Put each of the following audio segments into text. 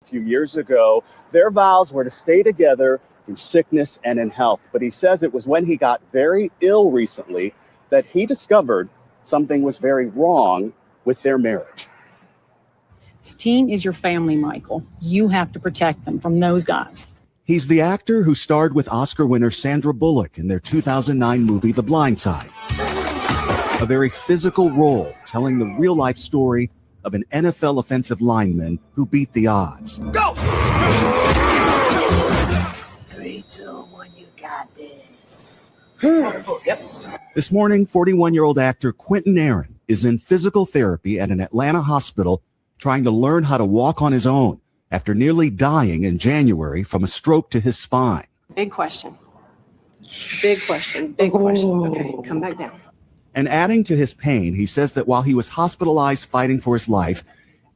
few years ago. Their vows were to stay together through sickness and in health. But he says it was when he got very ill recently that he discovered something was very wrong with their marriage. This team is your family, Michael. You have to protect them from those guys. He's the actor who starred with Oscar winner Sandra Bullock in their 2009 movie, The Blind Side. A very physical role telling the real-life story of an NFL offensive lineman who beat the odds. Go! 3, 2, 1, you got this. Yep. This morning, 41-year-old actor Quinton Aaron is in physical therapy at an Atlanta hospital trying to learn how to walk on his own after nearly dying in January from a stroke to his spine. Big question. Big question. Big question. Okay, come back down. And adding to his pain, he says that while he was hospitalized fighting for his life,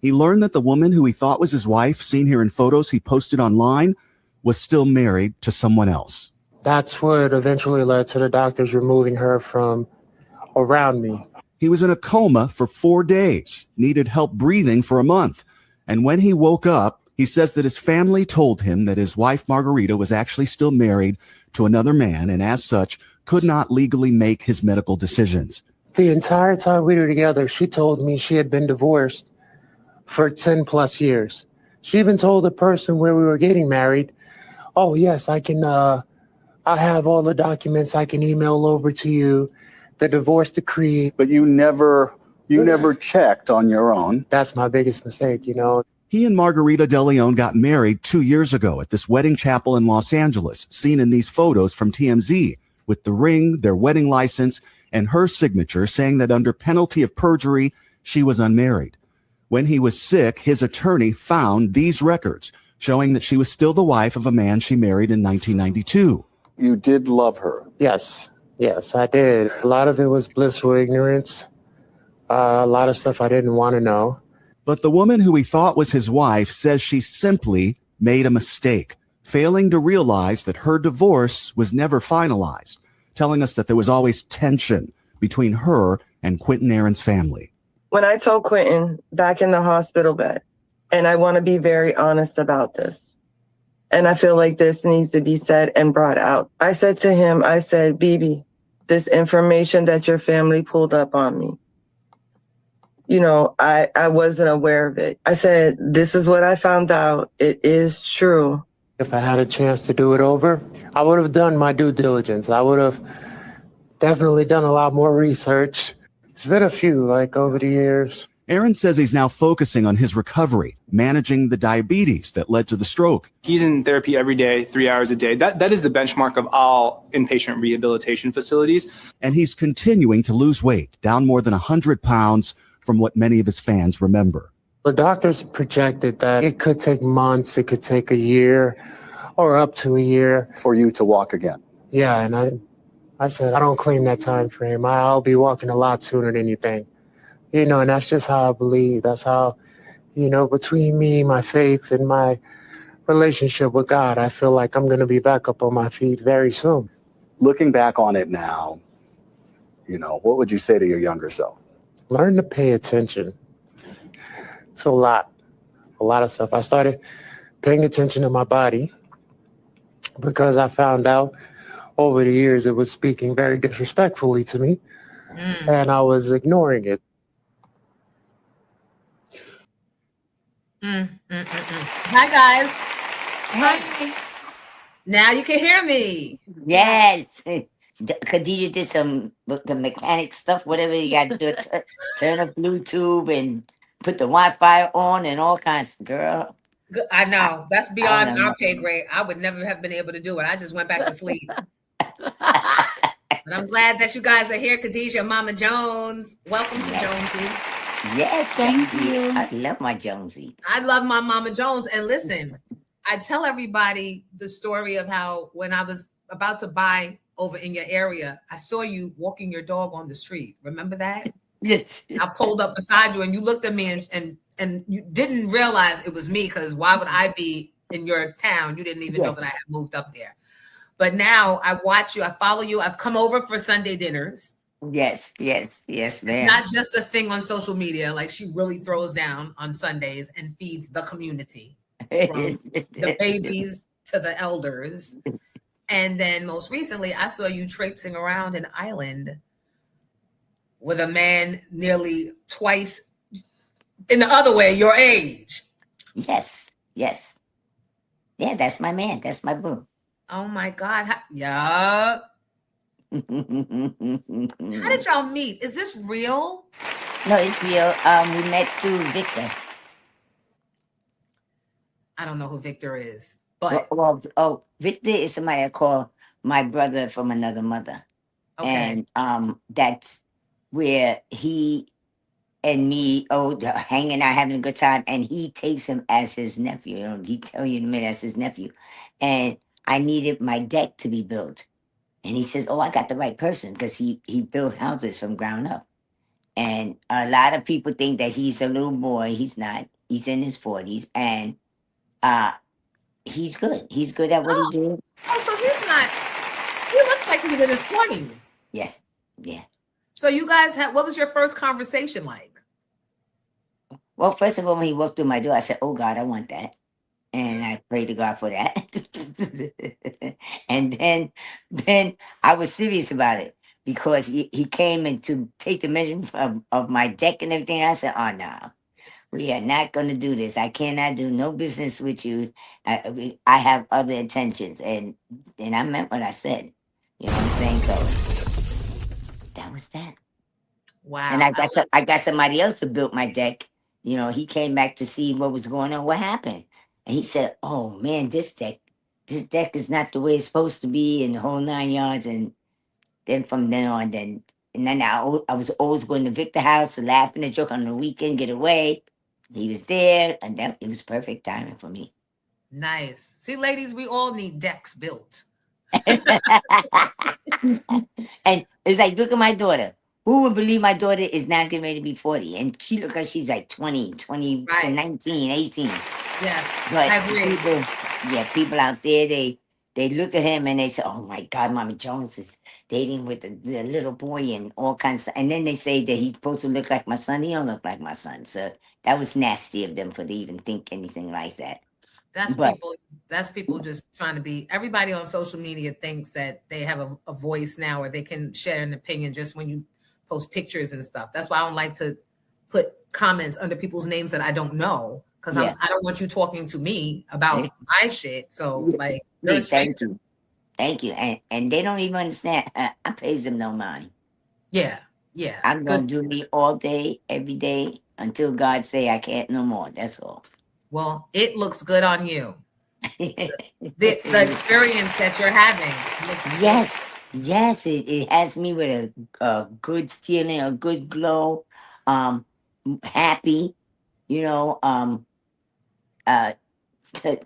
he learned that the woman who he thought was his wife, seen here in photos he posted online, was still married to someone else. That's what eventually led to the doctors removing her from around me. He was in a coma for 4 days, needed help breathing for a month. And when he woke up, he says that his family told him that his wife, Margarita, was actually still married to another man and as such could not legally make his medical decisions. The entire time we were together, she told me she had been divorced for 10 plus years. She even told the person where we were getting married, oh, yes, I have all the documents I can email over to you, the divorce decree. But you never checked on your own. That's my biggest mistake, you know. He and Margarita De Leon got married 2 years ago at this wedding chapel in Los Angeles, seen in these photos from TMZ, with the ring, their wedding license, and her signature saying that under penalty of perjury, she was unmarried. When he was sick, his attorney found these records showing that she was still the wife of a man she married in 1992. You did love her. Yes, I did. A lot of it was blissful ignorance. A lot of stuff I didn't want to know. But the woman who he thought was his wife says she simply made a mistake, failing to realize that her divorce was never finalized, telling us that there was always tension between her and Quinton Aaron's family. When I told Quinton back in the hospital bed, and I want to be very honest about this, and I feel like this needs to be said and brought out. I said to him, I said, BB, this information that your family pulled up on me, you know, I wasn't aware of it. I said, this is what I found out. It is true. If I had a chance to do it over, I would have done my due diligence. I would have definitely done a lot more research. It's been a few, like, over the years. Aaron says he's now focusing on his recovery, managing the diabetes that led to the stroke. He's in therapy every day, 3 hours a day. That is the benchmark of all inpatient rehabilitation facilities. And he's continuing to lose weight, down more than 100 pounds from what many of his fans remember. The doctors projected that it could take months, it could take a year, or up to a year. For you to walk again. Yeah, and I said, I don't claim that time frame. I'll be walking a lot sooner than you think. You know, and that's just how I believe. That's how, you know, between me, my faith, and my relationship with God, I feel like I'm going to be back up on my feet very soon. Looking back on it now, you know, what would you say to your younger self? Learn to pay attention to a lot of stuff. I started paying attention to my body because I found out over the years it was speaking very disrespectfully to me, and I was ignoring it. Hi, guys. Hi. Now you can hear me. Yes. Khadijah did the mechanic stuff, whatever you got to do. Turn a Bluetooth and put the Wi-Fi on and all kinds. Girl. I know. That's beyond our pay grade. I would never have been able to do it. I just went back to sleep. But I'm glad that you guys are here. Khadijah, Mama Jones. Welcome to Jonesy. Yes, thank you. I love my Jonesy. I love my Mama Jones. And listen, I tell everybody the story of how when I was about to buy over in your area, I saw you walking your dog on the street. Remember that? Yes. I pulled up beside you and you looked at me and you didn't realize it was me, because why would I be in your town? You didn't even know that I had moved up there. But now I watch you, I follow you. I've come over for Sunday dinners. Yes, ma'am. It's not just a thing on social media. Like, she really throws down on Sundays and feeds the community. from the babies to the elders. And then most recently, I saw you traipsing around an island with a man nearly twice in the other way, your age. Yes. Yes. Yeah, that's my man. That's my boo. Oh my God. Yeah. How did y'all meet? Is this real? No, it's real. We met through Victor. I don't know who Victor is, but Victor is somebody I call my brother from another mother. okay. And that's where he and me hanging out, having a good time, and he takes him as his nephew. You know, he tell you in a minute as his nephew. And I needed my deck to be built. And he says, "Oh, I got the right person," because he built houses from ground up. And a lot of people think that he's a little boy. He's not. He's in his 40s, and he's good. He's good at what he did. Oh, so he's not. He looks like he's in his 20s. Yes. Yeah. So you guys had, what was your first conversation like? Well, first of all, when he walked through my door, I said, "Oh God, I want that." And I prayed to God for that. And then I was serious about it because he came in to take the measurement of my deck and everything. I said, "Oh no, we are not going to do this. I cannot do no business with you. I have other intentions." And I meant what I said. You know what I'm saying? So that was that. Wow. And I got somebody else to build my deck. You know, he came back to see what was going on, what happened. And he said, "Oh man, this deck is not the way it's supposed to be," and the whole 9 yards. And then from then on, and then I was always going to Victor House to laugh and joke on the weekend, get away. He was there, and it was perfect timing for me. Nice. See, ladies, we all need decks built. And it's like, look at my daughter. Who would believe my daughter is not getting ready to be 40? And she looks like she's like 20, Right. 19, 18. Yes, But I agree. people out there, they look at him and they say, "Oh my God, Mama Jones is dating with the little boy," and all kinds of, and then they say that he's supposed to look like my son. He don't look like my son. So that was nasty of them for to even think anything like that. That's people just trying to be, everybody on social media thinks that they have a voice now, or they can share an opinion just when you post pictures and stuff. That's why I don't like to put comments under people's names that I don't know, because I don't want you talking to me about my shit. So like, you're a stranger. Thank you. And they don't even understand. I pays them no mind. Yeah. I'm going to do me all day, every day, until God say I can't no more. That's all. Well, it looks good on you. The experience that you're having looks good. Yes, it has me with a good feeling, a good glow, happy, you know,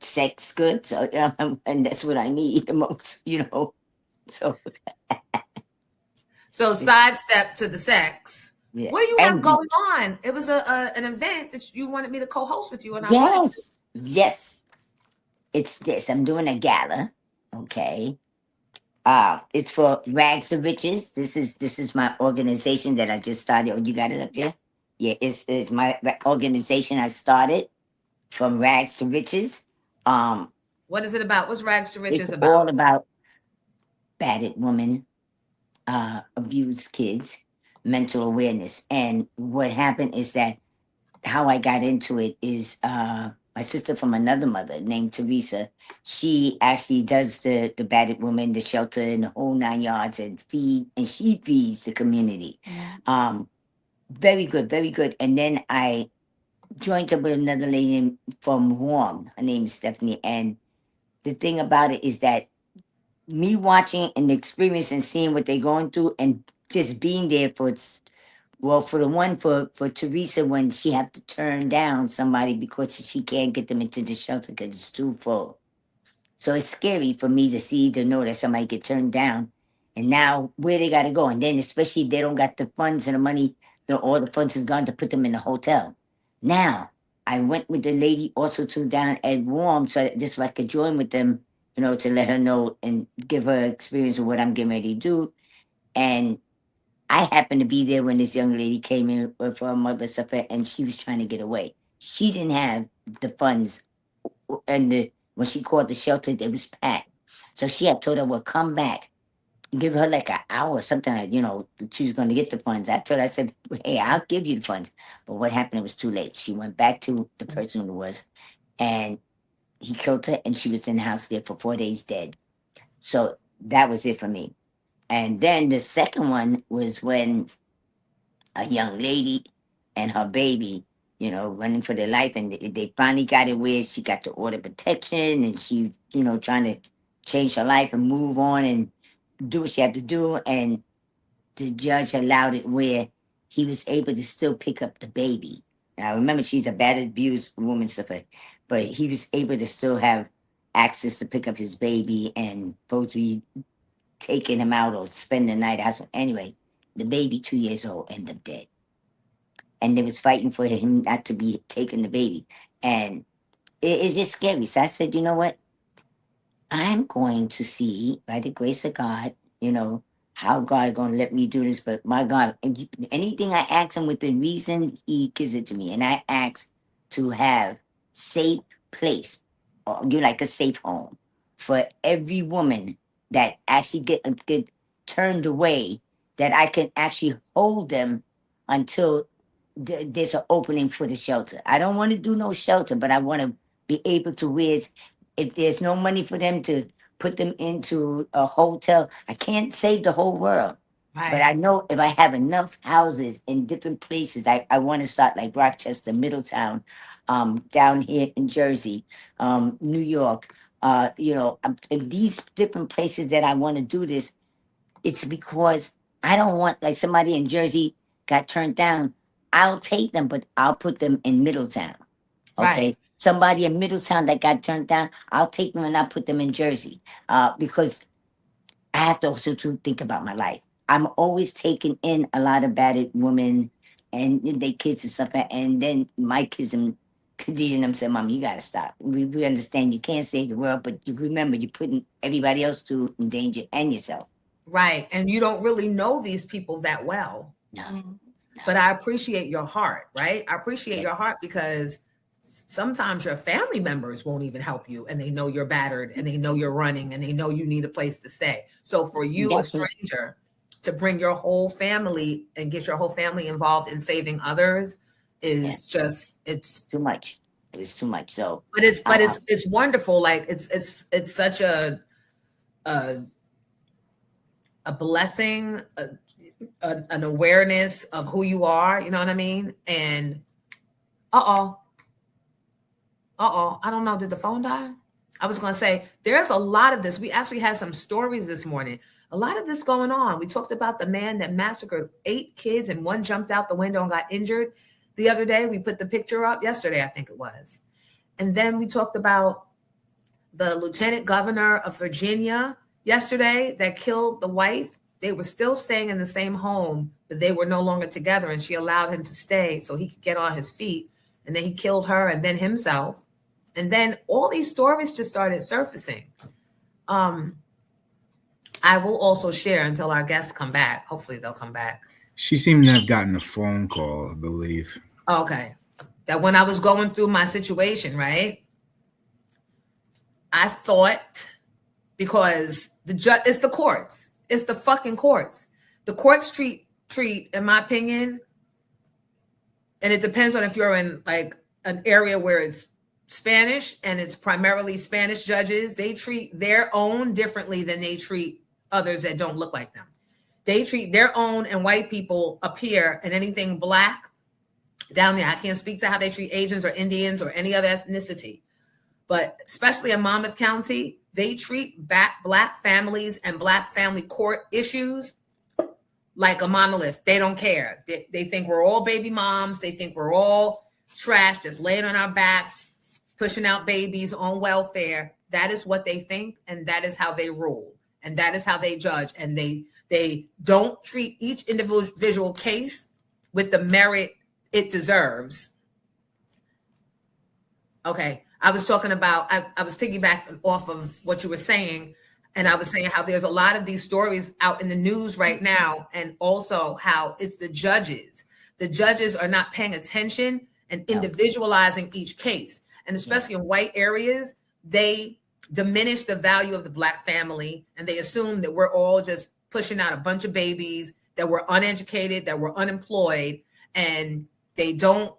sex good, so and that's what I need the most, you know. So sidestep to the sex. Yeah. What do you have going on? It was an event that you wanted me to co-host with you, and yes. It's this. I'm doing a gala. Okay. It's for Rags to Riches. This is my organization that I just started. Oh, you got it up there? Yeah, it's my organization I started, from Rags to Riches. What is it about? What's Rags to Riches it's about? All about battered women, abused kids, mental awareness. And what happened is that how I got into it is my sister from another mother named Teresa. She actually does the battered women, the shelter, and the whole 9 yards, and she feeds the community. Very good, very good. And then I joined up with another lady from Warm. Her name is Stephanie. And the thing about it is that me watching and experiencing and seeing what they're going through, and just being there for Teresa, when she have to turn down somebody because she can't get them into the shelter because it's too full. So it's scary for me to know that somebody get turned down, and now where they got to go. And then especially if they don't got the funds and the money, all the funds is gone to put them in a hotel. Now I went with the lady also to down at Warm, so that just so I could join with them, you know, to let her know and give her experience of what I'm getting ready to do. And I happened to be there when this young lady came in with her mother suffered, and she was trying to get away. She didn't have the funds when she called the shelter, it was packed. So she had told her, well, come back. Give her like an hour or something, like, she was going to get the funds. I said, hey, I'll give you the funds. But what happened, it was too late. She went back to the person who was, and he killed her, and she was in the house there for 4 days dead. So that was it for me. And then the second one was when a young lady and her baby, running for their life, and they finally got it where she got the order protection, and she, trying to change her life and move on and do what she had to do. And the judge allowed it where he was able to still pick up the baby. Now, remember, she's a bad abused woman, but he was able to still have access to pick up his baby and supposed to be taking him out or spend the night out. So anyway, the baby, 2 years old, ended up dead. And they was fighting for him not to be taking the baby. And it's just scary. So I said, you know what? I'm going to see, by the grace of God, how God going to let me do this. But my God, anything I ask him with the reason, he gives it to me. And I ask to have safe place, or you like a safe home for every woman that actually get turned away, that I can actually hold them until there's an opening for the shelter. I don't want to do no shelter, but I want to be able to, where if there's no money for them to put them into a hotel, I can't save the whole world. Right. But I know if I have enough houses in different places, I want to start like Rochester, Middletown, down here in Jersey, New York, in these different places that I want to do this. It's because I don't want, like, somebody in Jersey got turned down. I'll take them, but I'll put them in Middletown. Okay. Right. Somebody in Middletown that got turned down, I'll take them and I'll put them in Jersey. Because I have to also to think about my life. I'm always taking in a lot of battered women and their kids and stuff. And then my kids and Khadijah and them said, Mom, you got to stop. We understand you can't save the world, but you remember you're putting everybody else in danger and yourself. Right. And you don't really know these people that well. No. But I appreciate your heart, right? I appreciate your heart, because sometimes your family members won't even help you, and they know you're battered, and they know you're running, and they know you need a place to stay. So for you, a stranger, to bring your whole family and get your whole family involved in saving others is just, it's too much. It was too much. So, but it's wonderful. Like it's such a blessing, an awareness of who you are. You know what I mean? And I don't know. Did the phone die? I was going to say, there's a lot of this. We actually had some stories this morning. A lot of this going on. We talked about the man that massacred 8 kids and one jumped out the window and got injured the other day. We put the picture up yesterday, I think it was. And then we talked about the lieutenant governor of Virginia yesterday that killed the wife. They were still staying in the same home, but they were no longer together. And she allowed him to stay so he could get on his feet. And then he killed her and then himself. And then all these stories just started surfacing. I will also share until our guests come back. Hopefully they'll come back. She seemed to have gotten a phone call, I believe. Okay. That when I was going through my situation, right? I thought, because it's the courts. It's the fucking courts. The courts treat, in my opinion, and it depends on if you're in like an area where it's Spanish and it's primarily Spanish judges, they treat their own differently than they treat others that don't look like them. They treat their own and white people up here, and anything black down there. I can't speak to how they treat Asians or Indians or any other ethnicity, but especially in Monmouth County, they treat black families and black family court issues like a monolith. They don't care. They think we're all baby moms. They think we're all trash, just laying on our backs, pushing out babies on welfare. That is what they think, and that is how they rule, and that is how they judge. And they don't treat each individual case with the merit it deserves. Okay, I was talking about, I was piggybacking off of what you were saying, and I was saying how there's a lot of these stories out in the news right now, and also how it's the judges. The judges are not paying attention and individualizing each case. and especially in white areas, they diminish the value of the Black family, and they assume that we're all just pushing out a bunch of babies, that we're uneducated, that we're unemployed, and they don't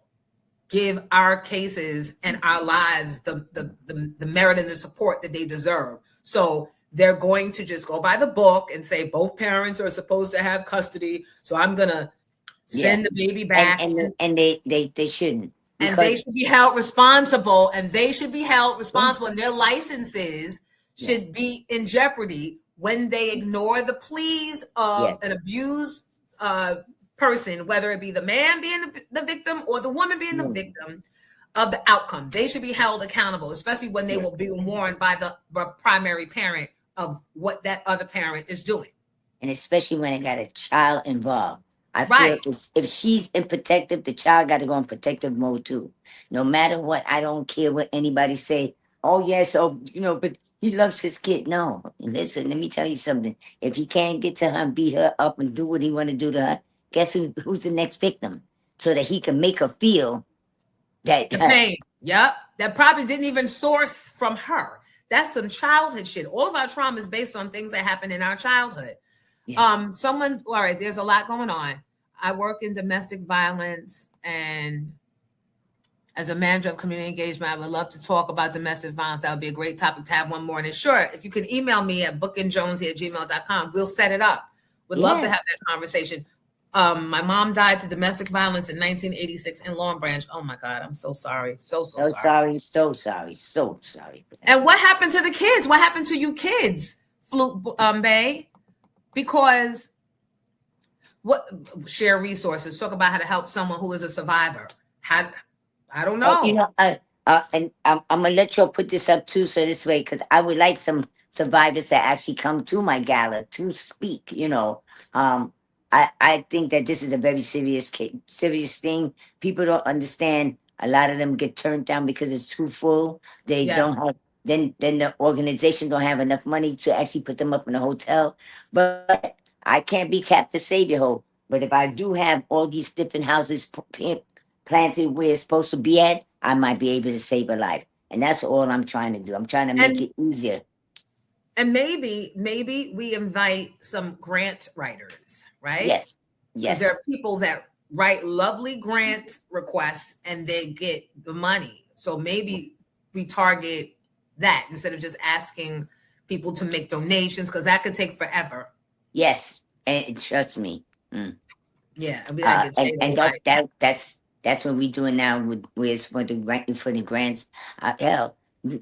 give our cases and our lives the merit and the support that they deserve. So they're going to just go by the book and say both parents are supposed to have custody. So I'm gonna send the baby back, and they shouldn't. And they should be held responsible, and their licenses should be in jeopardy when they ignore the pleas of an abused person, whether it be the man being the victim or the woman being the victim of the outcome. They should be held accountable, especially when they will be warned by the primary parent of what that other parent is doing. And especially when it got a child involved. I feel if she's in protective, the child got to go in protective mode too. No matter what, I don't care what anybody say. Oh, yes, but he loves his kid. No, listen, let me tell you something. If he can't get to her and beat her up and do what he want to do to her, guess who's the next victim? So that he can make her feel that the pain. Yep. That probably didn't even source from her. That's some childhood shit. All of our trauma is based on things that happened in our childhood. Yeah. All right, there's a lot going on. I work in domestic violence, and as a manager of community engagement, I would love to talk about domestic violence. That would be a great topic to have one morning. Sure, if you can email me at bookandjonesy@gmail.com, we'll set it up. Would love to have that conversation. My mom died to domestic violence in 1986 in Long Branch. Oh my God, I'm so sorry. So sorry. So sorry. And what happened to the kids? What happened to you kids, Bay? Because share resources, talk about how to help someone who is a survivor. I don't know. And I'm gonna let you put this up too, so this way, because I would like some survivors to actually come to my gala to speak. I think that this is a very serious thing. People don't understand. A lot of them get turned down because it's too full. They don't have. Then the organization don't have enough money to actually put them up in a hotel. But I can't be Captain Savior Ho. But if I do have all these different houses planted where it's supposed to be at, I might be able to save a life. And that's all I'm trying to do. I'm trying to make it easier. And maybe we invite some grant writers, right? Yes. Because there are people that write lovely grant requests and they get the money. So maybe we target that instead of just asking people to make donations, because that could take forever. Yes, and trust me. Yeah, that's what we're doing now with for the grants. Hell,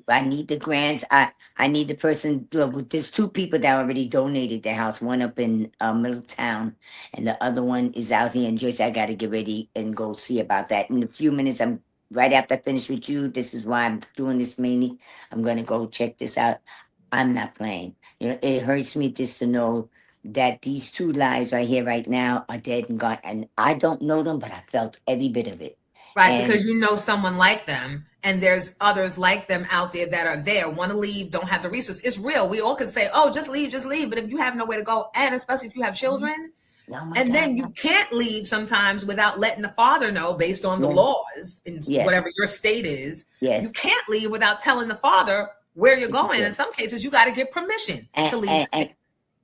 I need the grants. I need the person. There's two people that already donated their house. One up in Middletown, and the other one is out here in Jersey. I got to get ready and go see about that in a few minutes. Right after I finish with you. This is why I'm doing this mainly. I'm gonna go check this out. I'm not playing. It hurts me just to know that these two lives right here, right now, are dead and gone. And I don't know them, but I felt every bit of it. Right, because you know someone like them, and there's others like them out there that are there, want to leave, don't have the resources. It's real. We all can say, oh, just leave. But if you have nowhere to go, and especially if you have children, then you can't leave sometimes without letting the father know based on the laws in whatever your state is. You can't leave without telling the father where you're going. In some cases, you got to get permission to leave.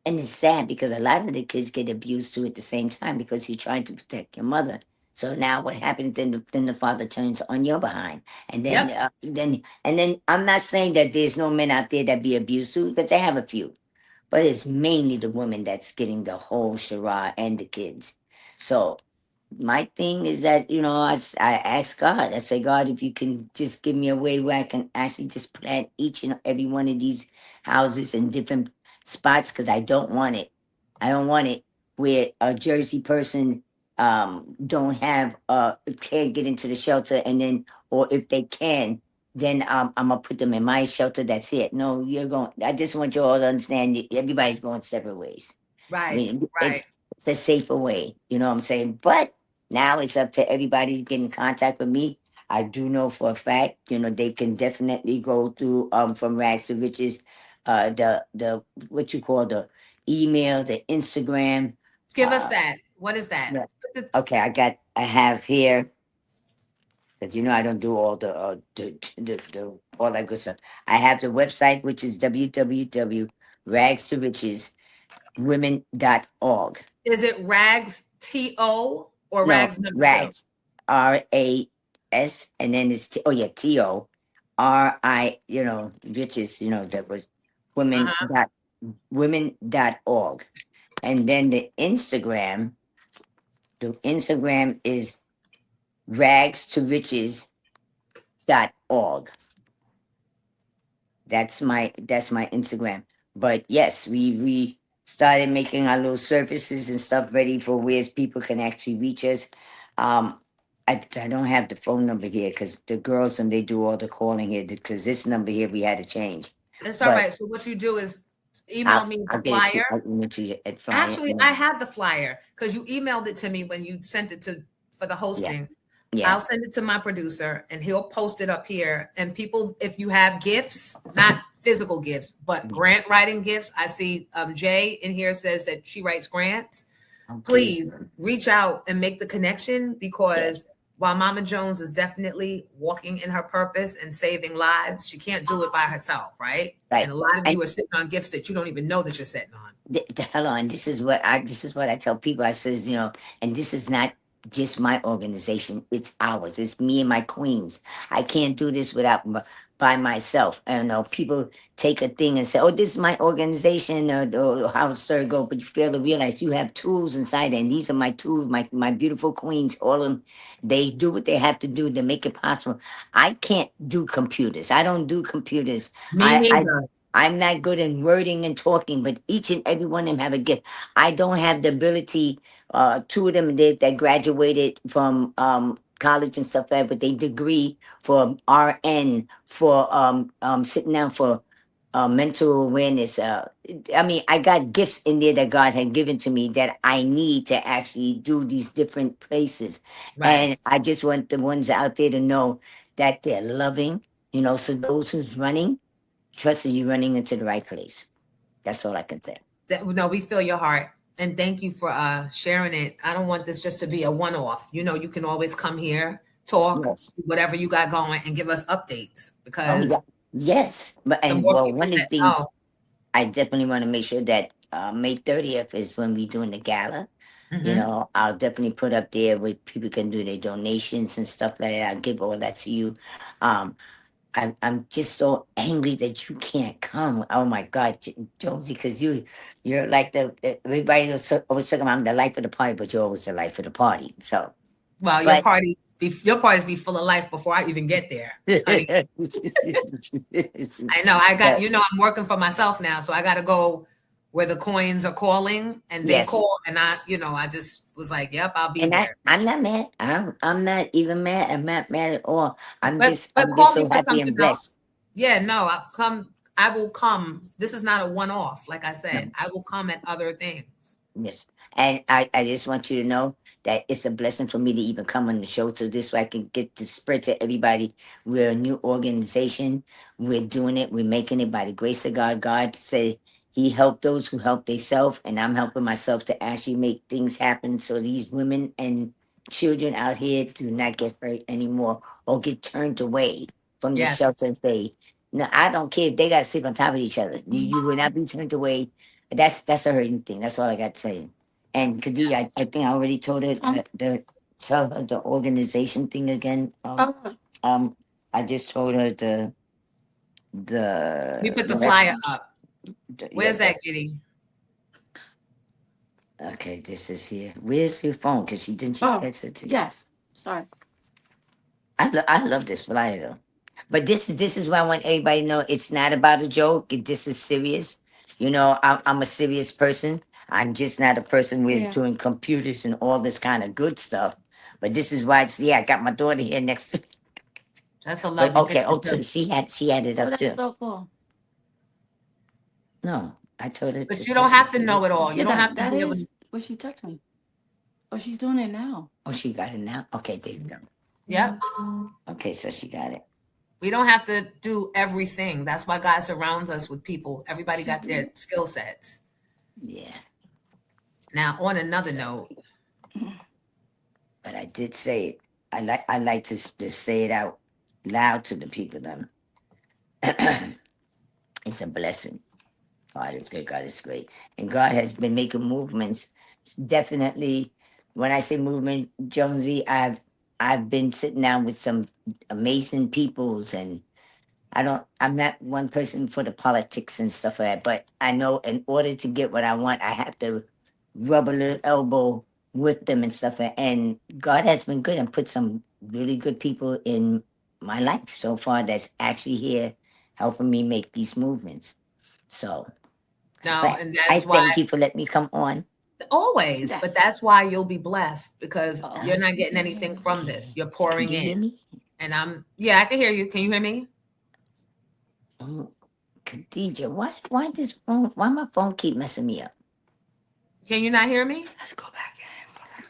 And it's sad because a lot of the kids get abused too at the same time because you're trying to protect your mother. So now what happens then the father turns on your behind. And then I'm not saying that there's no men out there that be abused too, because they have a few. But it's mainly the woman that's getting the whole charade and the kids. So my thing is that, I ask God, I say, God, if you can just give me a way where I can actually just plant each and every one of these houses in different spots, because I don't want it. I don't want it where a Jersey person don't have can't get into the shelter, and then, or if they can, then I'm gonna put them in my shelter. That's it. No, I just want you all to understand that everybody's going separate ways. Right. I mean, it's a safer way. You know what I'm saying? But now it's up to everybody to get in contact with me. I do know for a fact, they can definitely go through from rags to riches. The what you call the email, the Instagram. Give us that. What is that? Yeah. Okay, I have here. Because I don't do all the all that good stuff. I have the website, which is www.ragstoricheswomen.org. Is it Rags TO or No, Rags number 2? Rags, RAS, and then it's TO, riches. That was women.org, and then the Instagram is ragstoriches.org. That's my Instagram. But yes, we started making our little services and stuff ready for where people can actually reach us. I don't have the phone number here because the girls and they do all the calling here, because this number here we had to change. It's all right. So what you do is email me the flyer. Actually, I have the flyer because you emailed it to me when you sent it for the hosting. Yeah. I'll send it to my producer and he'll post it up here. And people, if you have gifts, not physical gifts, but grant writing gifts. I see Jay in here says that she writes grants. Please reach out and make the connection, because while Mama Jones is definitely walking in her purpose and saving lives, she can't do it by herself, right? And a lot of you are sitting on gifts that you don't even know that you're sitting on. Hold on. This is what I tell people. I says, and this is not just my organization. It's ours. It's me and my queens. I can't do this by myself. I don't know. People take a thing and say, "Oh, this is my organization," or how the story go. But you fail to realize you have tools inside, and these are my tools. My beautiful queens. All of them. They do what they have to do to make it possible. I can't do computers. I don't do computers. Me neither. I'm not good in wording and talking, but each and every one of them have a gift. I don't have the ability. Two of them that graduated from college and stuff like that, with a degree for RN, for sitting down for mental awareness. I got gifts in there that God had given to me that I need to actually do these different places. Right. And I just want the ones out there to know that they're loving, so those who's running, trust that you're running into the right place. That's all I can say. No, we feel your heart. And thank you for sharing it. I don't want this just to be a one-off. You can always come here, talk, whatever you got going, and give us updates. Because yes, but one of the things I definitely want to make sure that May 30th is when we're doing the gala. Mm-hmm. I'll definitely put up there where people can do their donations and stuff like that. I'll give all that to you. I'm just so angry that you can't come. Oh my God, Jonesy, because you're like everybody was talking about the life of the party, but you're always the life of the party. So, your parties be full of life before I even get there. I know. I'm working for myself now, so I got to go where the coins are calling, and they call, and I just was like, "Yep, I'll be there." I'm not mad. I'm not even mad. I'm not mad at all. I'm just so happy and blessed. Yeah, no, I will come. This is not a one-off. Like I said, I will come at other things. Yes, and I just want you to know that it's a blessing for me to even come on the show, so this way I can get to spread to everybody. We're a new organization. We're doing it. We're making it by the grace of God. God say He helped those who help themselves, and I'm helping myself to actually make things happen so these women and children out here do not get hurt anymore or get turned away from the shelter and say, "No, I don't care if they got to sleep on top of each other. You will not be turned away." That's a hurting thing. That's all I got to say. And Khadija, I think I already told her tell her the organization thing again. I just told her we put the flyer up. Where's that, Kitty? Okay, this is here. Where's your phone? Because she text it to you. Yes. Sorry. I love this flyer though. But this is why I want everybody to know it's not about a joke. This is serious. I'm a serious person. I'm just not a person with doing computers and all this kind of good stuff. But this is why I got my daughter here next to me. That's a lovely so she had it up too. So cool. No, I told her. But you don't have to know it all. You don't have to be able to. What she texted me. Oh, she's doing it now. Oh, she got it now? Okay, there you go. Yep. Okay, so she got it. We don't have to do everything. That's why God surrounds us with people. Everybody got their skill sets. Yeah. Now, on another note. But I did say it. I like to just say it out loud to the people. It's a blessing. God is good. God is great, and God has been making movements. Definitely, when I say movement, Jonesy, I've been sitting down with some amazing peoples, and I'm not one person for the politics and stuff like that, but I know in order to get what I want, I have to rub a little elbow with them and stuff. And God has been good and put some really good people in my life so far that's actually here helping me make these movements. So, No, but and I that's why thank you for letting me come on. always, but that's why you'll be blessed because Oh, you're not getting anything from this. You're pouring Can you hear in. me? And I can hear you. Can you hear me? Khadija, why this phone? Why my phone keep messing me up? Can you not hear me? let's go back in.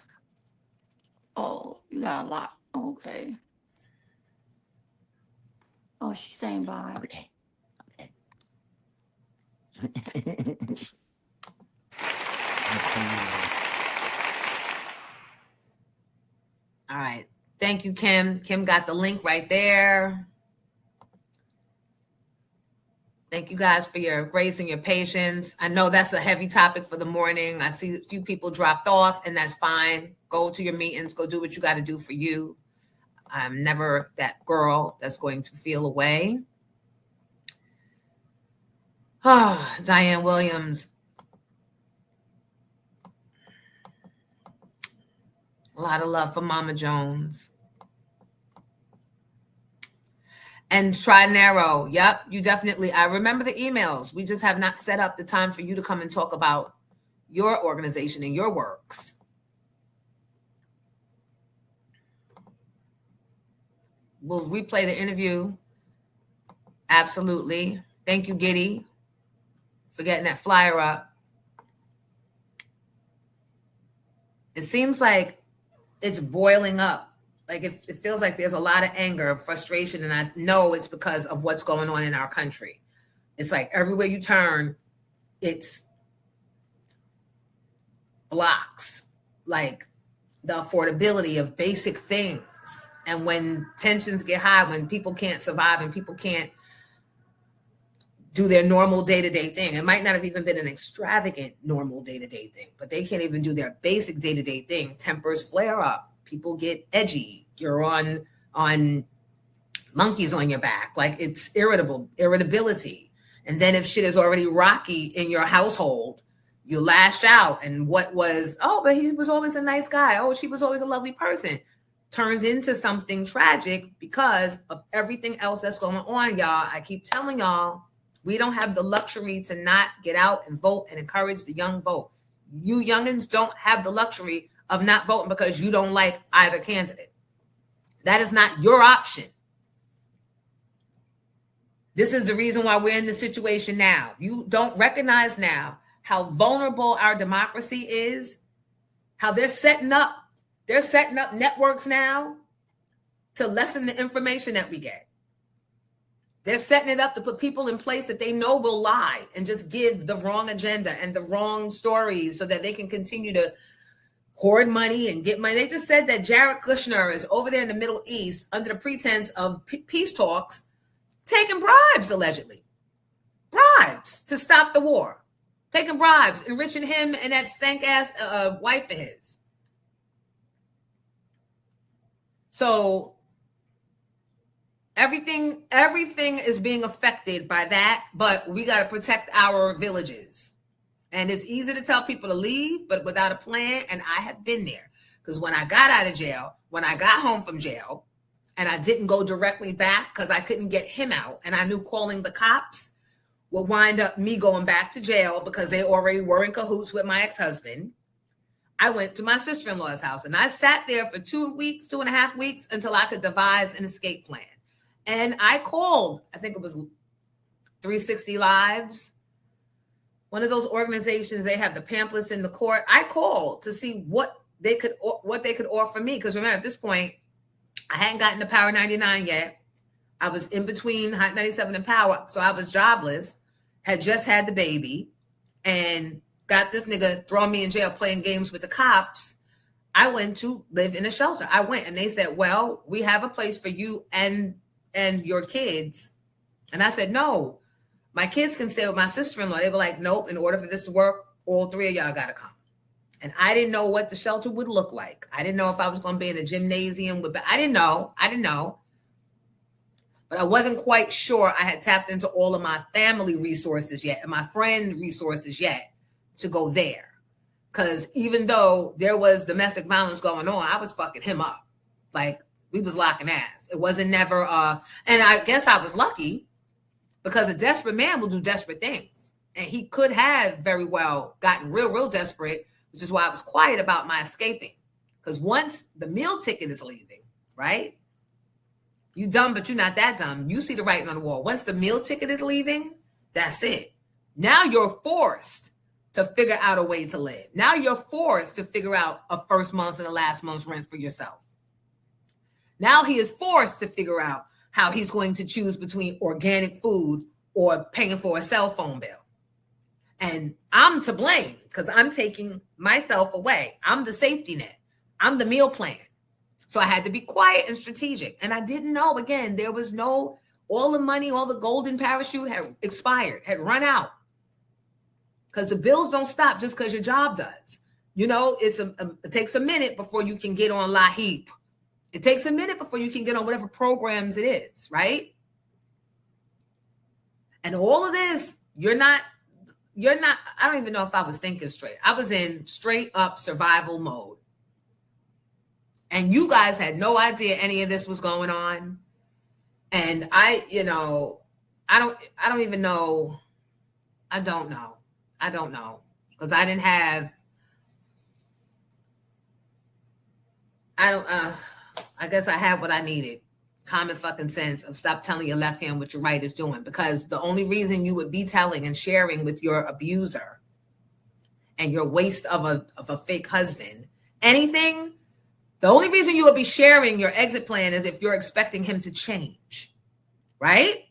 Oh, you got a lot. Okay. Oh, she's saying bye. Okay. All right. Thank you, Kim. Kim got the link right there. Thank you guys for your grace and your patience. I know that's a heavy topic for the morning. I see a few people dropped off, and that's fine. Go to your meetings. Go do what you got to do for you. I'm never that girl that's going to feel away. Oh, Diane Williams. A lot of love for Mama Jones. And try narrow. Yep, you definitely. I remember the emails. We just have not set up the time for you to come and talk about your organization and your works. We'll replay the interview. Absolutely. Thank you, Giddy, for getting that flyer up. It seems like it's boiling up. Like it feels like there's a lot of anger, frustration, and I know it's because of what's going on in our country. It's like everywhere you turn, it's blocks, like the affordability of basic things. And when tensions get high, when people can't survive and people can't do their normal day-to-day thing, it might not have even been an extravagant normal day-to-day thing, but they can't even do their basic day-to-day thing. Tempers flare up. People get edgy. You're on monkeys on your back. Like it's irritability. And then if shit is already rocky in your household, you lash out. And what was, oh, but he was always a nice guy. Oh, she was always a lovely person. Turns into something tragic because of everything else that's going on, y'all. I keep telling y'all, we don't have the luxury to not get out and vote and encourage the young vote. You youngins don't have the luxury of not voting because you don't like either candidate. That is not your option. This is the reason why we're in the situation now. You don't recognize now how vulnerable our democracy is, how they're setting up networks now to lessen the information that we get. They're setting it up to put people in place that they know will lie and just give the wrong agenda and the wrong stories so that they can continue to hoard money and get money. They just said that Jared Kushner is over there in the Middle East under the pretense of peace talks, taking bribes, allegedly. Bribes to stop the war. Taking bribes, enriching him and that stank-ass wife of his. So everything is being affected by that, but we got to protect our villages. And it's easy to tell people to leave, but without a plan, and I have been there. Because when I got out of jail, when I got home from jail, and I didn't go directly back because I couldn't get him out, and I knew calling the cops would wind up me going back to jail because they already were in cahoots with my ex-husband, I went to my sister-in-law's house, and I sat there for 2.5 weeks until I could devise an escape plan. And I called, I think it was 360 Lives, one of those organizations, they have the pamphlets in the court. I called to see what they could offer me. Because remember, at this point, I hadn't gotten to Power 99 yet. I was in between Hot 97 and Power. So I was jobless, had just had the baby, and got this nigga throwing me in jail playing games with the cops. I went to live in a shelter. I went and they said, well, we have a place for you and your kids. And I said, no, my kids can stay with my sister-in-law. They were like, nope, in order for this to work, all three of y'all got to come. And I didn't know what the shelter would look like. I didn't know if I was going to be in a gymnasium. I didn't know. But I wasn't quite sure I had tapped into all of my family resources yet and my friend resources yet to go there. Because even though there was domestic violence going on, I was fucking him up. Like, we was locking ass. It wasn't never, and I guess I was lucky because a desperate man will do desperate things. And he could have very well gotten real desperate, which is why I was quiet about my escaping. Because once the meal ticket is leaving, right? You dumb, but you're not that dumb. You see the writing on the wall. Once the meal ticket is leaving, that's it. Now you're forced to figure out a way to live. Now you're forced to figure out a first month's and a last month's rent for yourself. Now he is forced to figure out how he's going to choose between organic food or paying for a cell phone bill. And I'm to blame because I'm taking myself away. I'm the safety net. I'm the meal plan. So I had to be quiet and strategic. And I didn't know, again, there was all the money, all the golden parachute had expired, had run out. Because the bills don't stop just because your job does. You know, it takes a minute before you can get on LAHEAP. It takes a minute before you can get on whatever programs it is, right? And all of this, you're not, I don't even know if I was thinking straight. I was in straight up survival mode. And you guys had no idea any of this was going on. And I don't even know. I don't know. Because I didn't have, I guess I had what I needed. Common fucking sense of stop telling your left hand what your right is doing. Because the only reason you would be telling and sharing with your abuser and your waste of a fake husband, anything, the only reason you would be sharing your exit plan is if you're expecting him to change, right?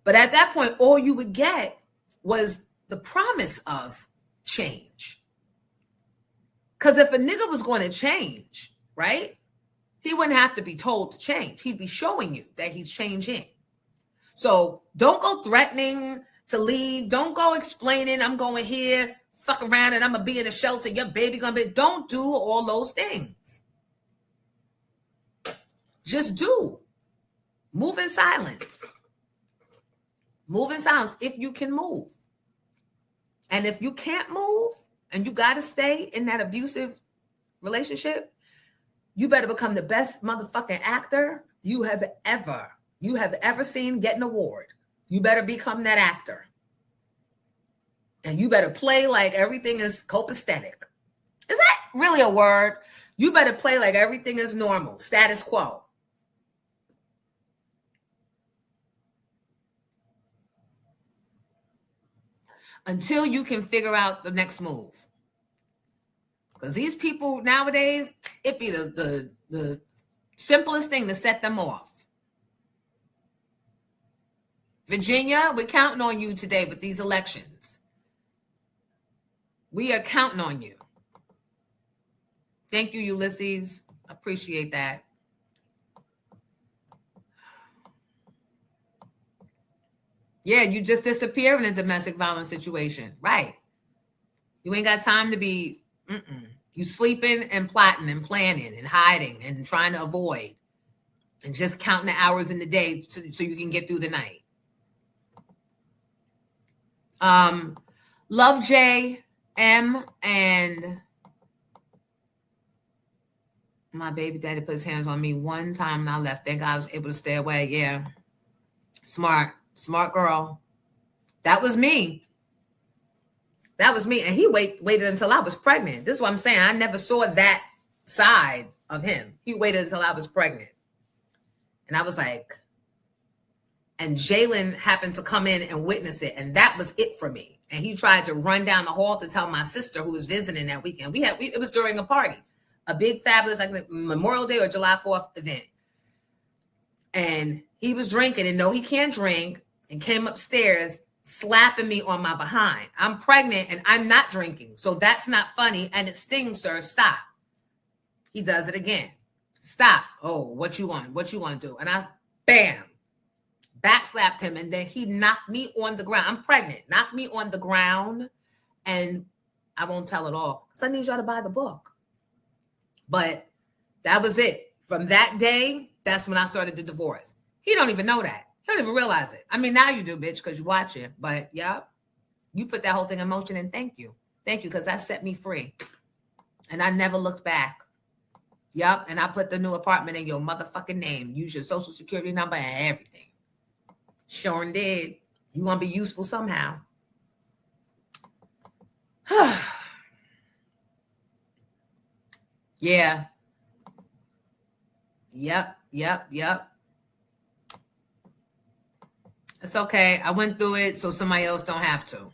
But at that point, all you would get was the promise of change. Because if a nigga was going to change, right, he wouldn't have to be told to change. He'd be showing you that he's changing. So don't go threatening to leave. Don't go explaining, I'm going here, fuck around and I'm going to be in a shelter. Your baby going to be. Don't do all those things. Just do. Move in silence. Move in silence if you can move. And if you can't move and you got to stay in that abusive relationship, you better become the best motherfucking actor you have ever seen get an award. You better become that actor. And you better play like everything is copacetic. Is that really a word? You better play like everything is normal, status quo. Until you can figure out the next move. Because these people nowadays, it be the simplest thing to set them off. Virginia, we're counting on you today with these elections. We are counting on you. Thank you, Ulysses. Appreciate that. Yeah, you just disappear in a domestic violence situation. Right. You ain't got time to be, you sleeping and plotting and planning and hiding and trying to avoid and just counting the hours in the day so you can get through the night. Love J, M, and my baby daddy put his hands on me one time and I left. Thank God I was able to stay away. Yeah. Smart girl. That was me. And he waited until I was pregnant. This is what I'm saying. I never saw that side of him. He waited until I was pregnant. And I was like, and Jalen happened to come in and witness it. And that was it for me. And he tried to run down the hall to tell my sister who was visiting that weekend. It was during a party, a big fabulous like Memorial Day or July 4th event. And he was drinking and no, he can't drink and came upstairs slapping me on my behind. I'm pregnant and I'm not drinking. So that's not funny. And it stings, sir. Stop. He does it again. Stop. Oh, what you want? What you want to do? And I, bam, backslapped him. And then he knocked me on the ground. I'm pregnant. Knocked me on the ground. And I won't tell it all because I need y'all to buy the book. But that was it. From that day, that's when I started the divorce. He don't even know that. He don't even realize it. I mean, now you do, bitch, because you watch it. But yeah, you put that whole thing in motion, and thank you. Thank you, because that set me free. And I never looked back. Yep. And I put the new apartment in your motherfucking name. Use your social security number and everything. Sure did. You want to be useful somehow. Yeah. Yep. It's okay. I went through it so somebody else don't have to.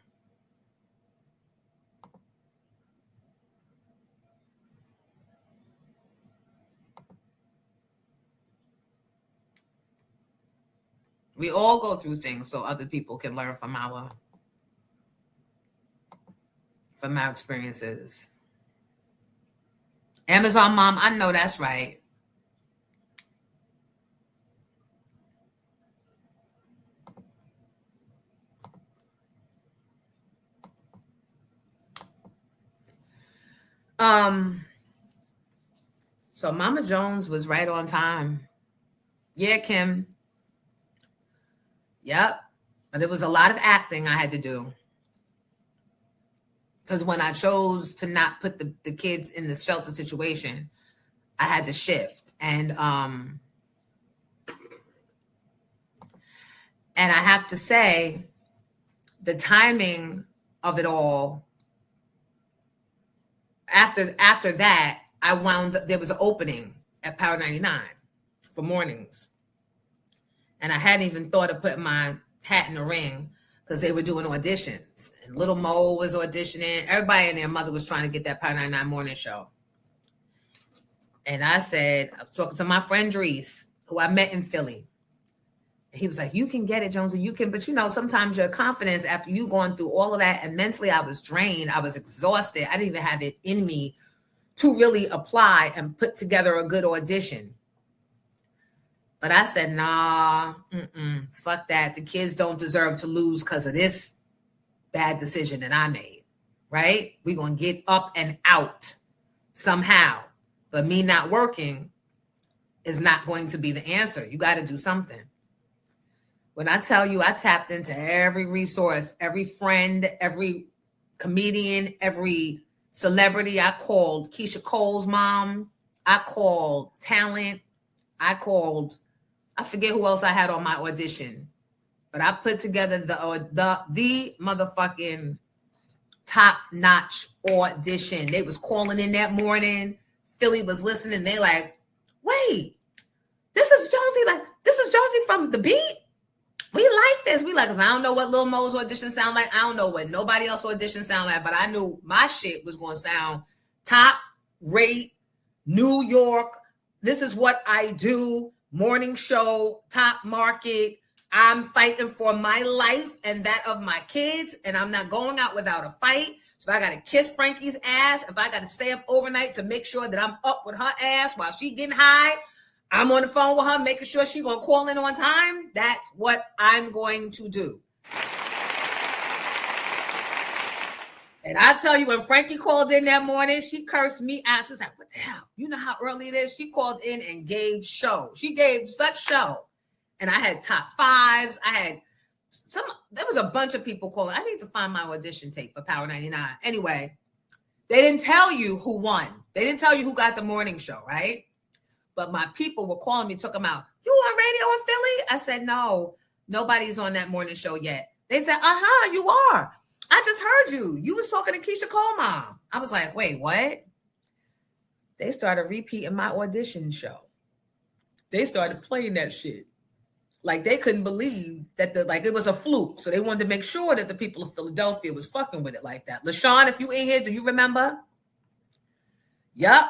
We all go through things so other people can learn from our experiences. Amazon mom, I know that's right. So Mama Jones was right on time. Yeah, Kim. Yep. But it was a lot of acting I had to do. Because when I chose to not put the kids in the shelter situation, I had to shift. And I have to say, the timing of it all, after that, there was an opening at Power 99 for mornings. And I hadn't even thought of putting my hat in the ring because they were doing auditions. And Little Mo was auditioning. Everybody and their mother was trying to get that Power 99 morning show. And I said, I was talking to my friend Dries, who I met in Philly. And he was like, you can get it, Jonesy, you can. But sometimes your confidence after you going through all of that, and mentally I was drained. I was exhausted. I didn't even have it in me to really apply and put together a good audition. But I said, nah, fuck that. The kids don't deserve to lose because of this bad decision that I made, right? We're going to get up and out somehow. But me not working is not going to be the answer. You got to do something. When I tell you I tapped into every resource, every friend, every comedian, every celebrity, I called Keisha Cole's mom. I called talent. I forget who else I had on my audition, but I put together the motherfucking top-notch audition. They was calling in that morning. Philly was listening. They like, wait, this is Jonesy. This is Jonesy from The Beat. We like this. We like, cause I don't know what Lil Mo's audition sound like. I don't know what nobody else audition sound like, but I knew my shit was going to sound top rate, New York. This is what I do. Morning show, top market. I'm fighting for my life and that of my kids, and I'm not going out without a fight. So if I got to kiss Frankie's ass, if I got to stay up overnight to make sure that I'm up with her ass while she getting high, I'm on the phone with her, making sure she's going to call in on time. That's what I'm going to do. And I tell you, when Frankie called in that morning, she cursed me out. She's like, what the hell? You know how early it is? She called in and gave show. She gave such show. And I had top fives. There was a bunch of people calling. I need to find my audition tape for Power 99. Anyway, they didn't tell you who won. They didn't tell you who got the morning show, right? But my people were calling me, took them out. You on radio in Philly? I said, no, nobody's on that morning show yet. They said, you are. I just heard you. You was talking to Keisha Cole mom. I was like, wait, what? They started repeating my audition show. They started playing that shit. Like they couldn't believe that it was a fluke. So they wanted to make sure that the people of Philadelphia was fucking with it like that. LaShawn, if you in here, do you remember? Yup.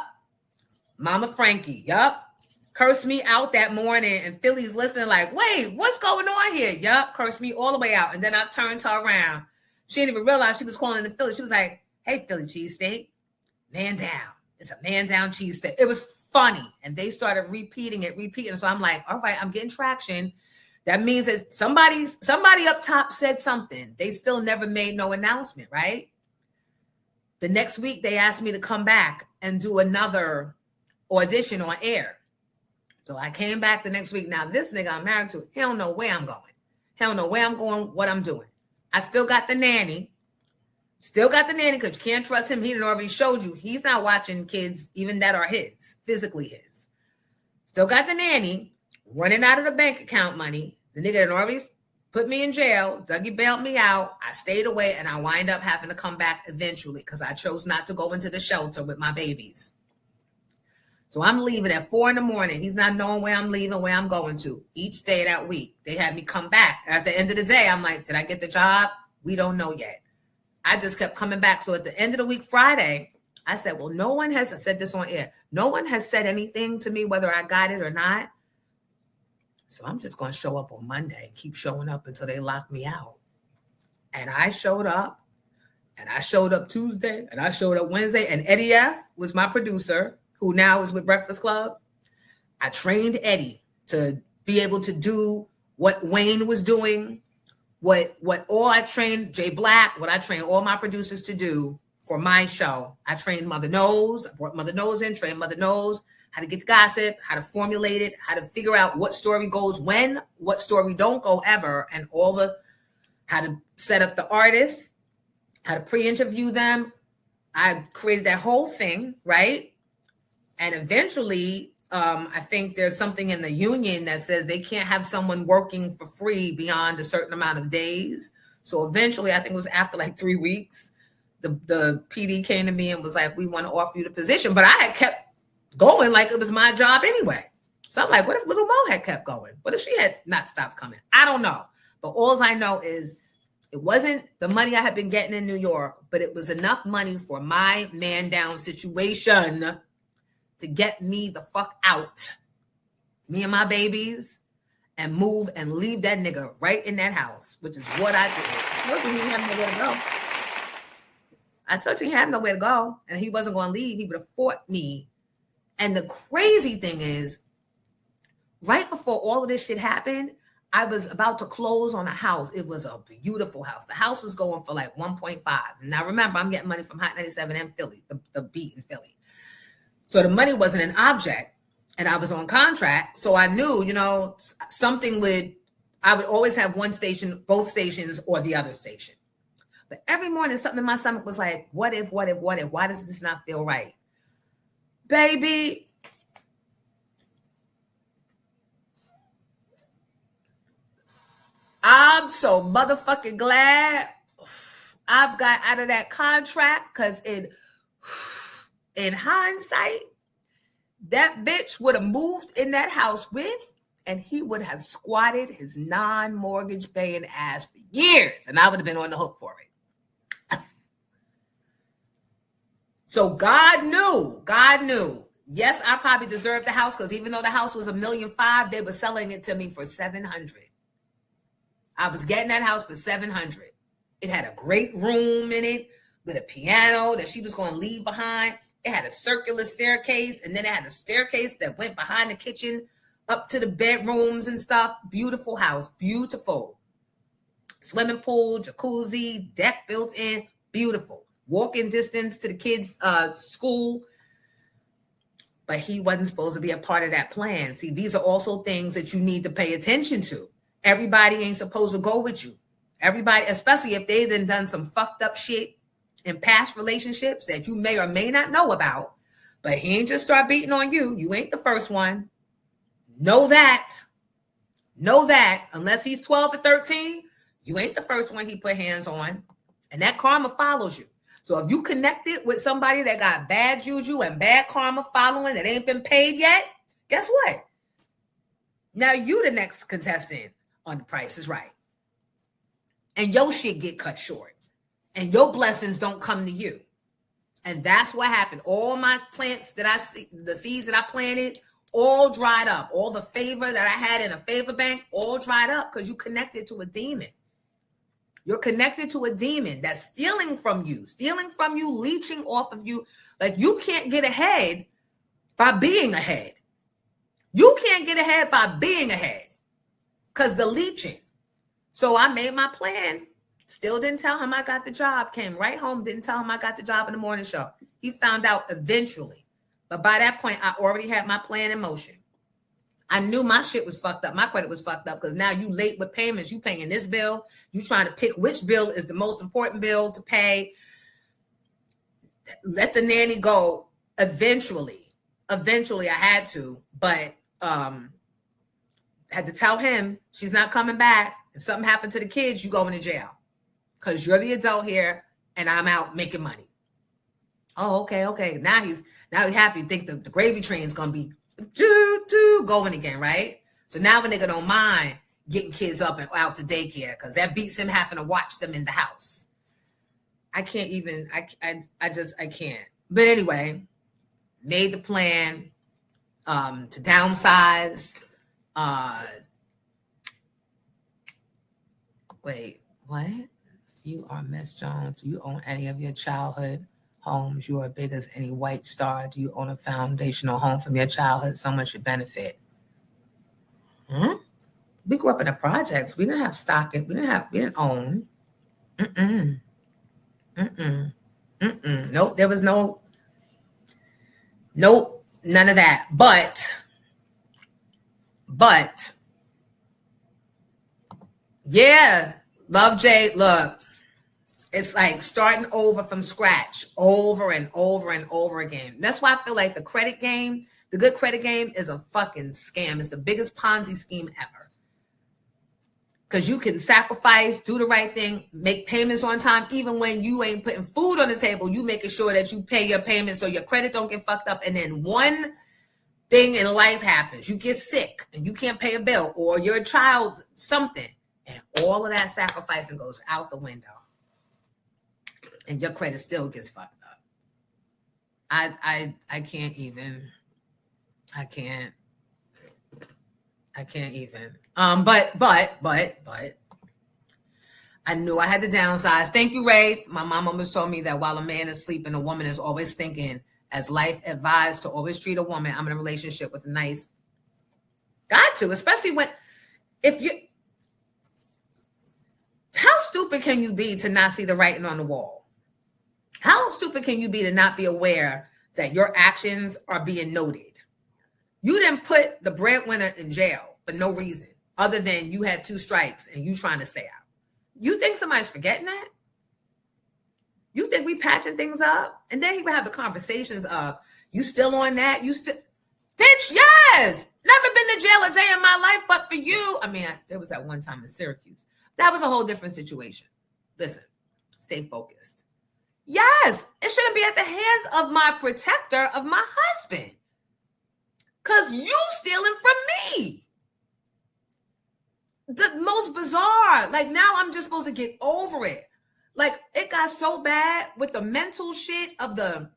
Mama Frankie, yup. Cursed me out that morning, and Philly's listening like, wait, what's going on here? Yup, cursed me all the way out. And then I turned her around. She didn't even realize she was calling the Philly. She was like, hey, Philly cheesesteak, man down. It's a man down cheesesteak. It was funny. And they started repeating it. So I'm like, all right, I'm getting traction. That means that somebody up top said something. They still never made no announcement, right? The next week, they asked me to come back and do another audition on air. So I came back the next week. Now, this nigga I'm married to, he don't know where I'm going. He don't know where I'm going, what I'm doing. I still got the nanny. Because you can't trust him. He done already showed you. He's not watching kids, even that are his, physically his. Still got the nanny, running out of the bank account money. The nigga done already put me in jail. Dougie bailed me out. I stayed away, and I wind up having to come back eventually because I chose not to go into the shelter with my babies. So I'm leaving at 4 a.m. He's not knowing where I'm leaving, where I'm going to. Each day that week, they had me come back. At the end of the day, I'm like, did I get the job? We don't know yet. I just kept coming back. So at the end of the week, Friday, I said, well, I said this on air. No one has said anything to me, whether I got it or not. So I'm just going to show up on Monday and keep showing up until they lock me out. And I showed up, and I showed up Tuesday, and I showed up Wednesday. And Eddie F. was my producer, who now is with Breakfast Club. I trained Eddie to be able to do what Wayne was doing, I trained Jay Black, what I trained all my producers to do for my show. I trained Mother Knows. I brought Mother Knows in, trained Mother Knows how to get the gossip, how to formulate it, how to figure out what story goes when, what story don't go ever, and how to set up the artists, how to pre-interview them. I created that whole thing, right? And eventually, I think there's something in the union that says they can't have someone working for free beyond a certain amount of days. So eventually, I think it was after like 3 weeks, the PD came to me and was like, we want to offer you the position. But I had kept going like it was my job anyway. So I'm like, what if Little Mo had kept going? What if she had not stopped coming? I don't know. But all I know is it wasn't the money I had been getting in New York, but it was enough money for my man down situation to get me the fuck out, me and my babies, and move and leave that nigga right in that house, which is what I did. I told you he had nowhere to go. I told you he had nowhere to go, and he wasn't going to leave. He would have fought me. And the crazy thing is, right before all of this shit happened, I was about to close on a house. It was a beautiful house. The house was going for like 1.5. Now remember, I'm getting money from Hot 97 and Philly, the beat in Philly. So the money wasn't an object, and I was on contract. So I knew, I would always have one station, both stations, or the other station. But every morning, something in my stomach was like, what if? Why does this not feel right? Baby, I'm so motherfucking glad I've got out of that contract, because in hindsight, that bitch would have moved in that house and he would have squatted his non-mortgage paying ass for years, and I would have been on the hook for it. So God knew. Yes, I probably deserved the house, because even though the house was $1.5 million, they were selling it to me for $700,000. I was getting that house for $700,000. It had a great room in it with a piano that she was going to leave behind. It had a circular staircase, and then it had a staircase that went behind the kitchen up to the bedrooms and stuff. Beautiful house, beautiful. Swimming pool, jacuzzi, deck built in, beautiful. Walking distance to the kids' school. But he wasn't supposed to be a part of that plan. See, these are also things that you need to pay attention to. Everybody ain't supposed to go with you. Everybody, especially if they done some fucked up shit in past relationships that you may or may not know about, but he ain't just start beating on you. You ain't the first one. Know that. Unless he's 12 or 13, you ain't the first one he put hands on. And that karma follows you. So if you connected with somebody that got bad juju and bad karma following that ain't been paid yet, guess what? Now you the next contestant on The Price is Right. And your shit get cut short. And your blessings don't come to you. And that's what happened. All my plants that I see, the seeds that I planted, all dried up. All the favor that I had in a favor bank, all dried up because you connected to a demon. You're connected to a demon that's stealing from you, leeching off of you Like, you can't get ahead by being ahead. You can't get ahead by being ahead because the leeching. So I made my plan. Still didn't tell him I got the job. Came right home, didn't tell him I got the job in the morning show. He found out eventually. But by that point, I already had my plan in motion. I knew my shit was fucked up. My credit was fucked up because now you late with payments. You paying this bill. You trying to pick which bill is the most important bill to pay. Let the nanny go. Eventually I had to, but had to tell him she's not coming back. If something happened to the kids, you going to jail because you're the adult here and I'm out making money. Oh, okay. Now he's happy to think the gravy train is going to be going again, right? So now a nigga don't mind getting kids up and out to daycare because that beats him having to watch them in the house. I can't even, I can't. But anyway, made the plan to downsize. Wait, what? You are Miss Jones. Do you own any of your childhood homes? You are big as any white star. Do you own a foundational home from your childhood? Someone should benefit. We grew up in the projects. We didn't have stock. We didn't own. Nope. There was nope. None of that. But yeah, Love Jay, look, it's like starting over from scratch over and over and over again. That's why I feel like the credit game, the good credit game is a fucking scam. It's the biggest Ponzi scheme ever. Because you can sacrifice, do the right thing, make payments on time, even when you ain't putting food on the table, you making sure that you pay your payments so your credit don't get fucked up. And then one thing in life happens. You get sick and you can't pay a bill or your child something. And all of that sacrificing goes out the window. And your credit still gets fucked up. I can't even. I can't even. But I knew I had to downsize. Thank you, Rafe. My mom always told me that while a man is sleeping, a woman is always thinking, as life advised, to always treat a woman. I'm in a relationship with a nice. Got to, especially when, if you. How stupid can you be to not see the writing on the wall? How stupid can you be to not be aware that your actions are being noted? You didn't put the breadwinner in jail for no reason other than you had 2 strikes and you trying to stay out. You think somebody's forgetting that? You think we patching things up? And then he would have the conversations of, you still on that? You still, bitch, yes. Never been to jail a day in my life, but for you. I mean, there was that one time in Syracuse. That was a whole different situation. Listen, stay focused. Yes, it shouldn't be at the hands of my protector, of my husband. Because you stealing from me. The most bizarre. Like, now I'm just supposed to get over it. Like, it got so bad with the mental shit of the,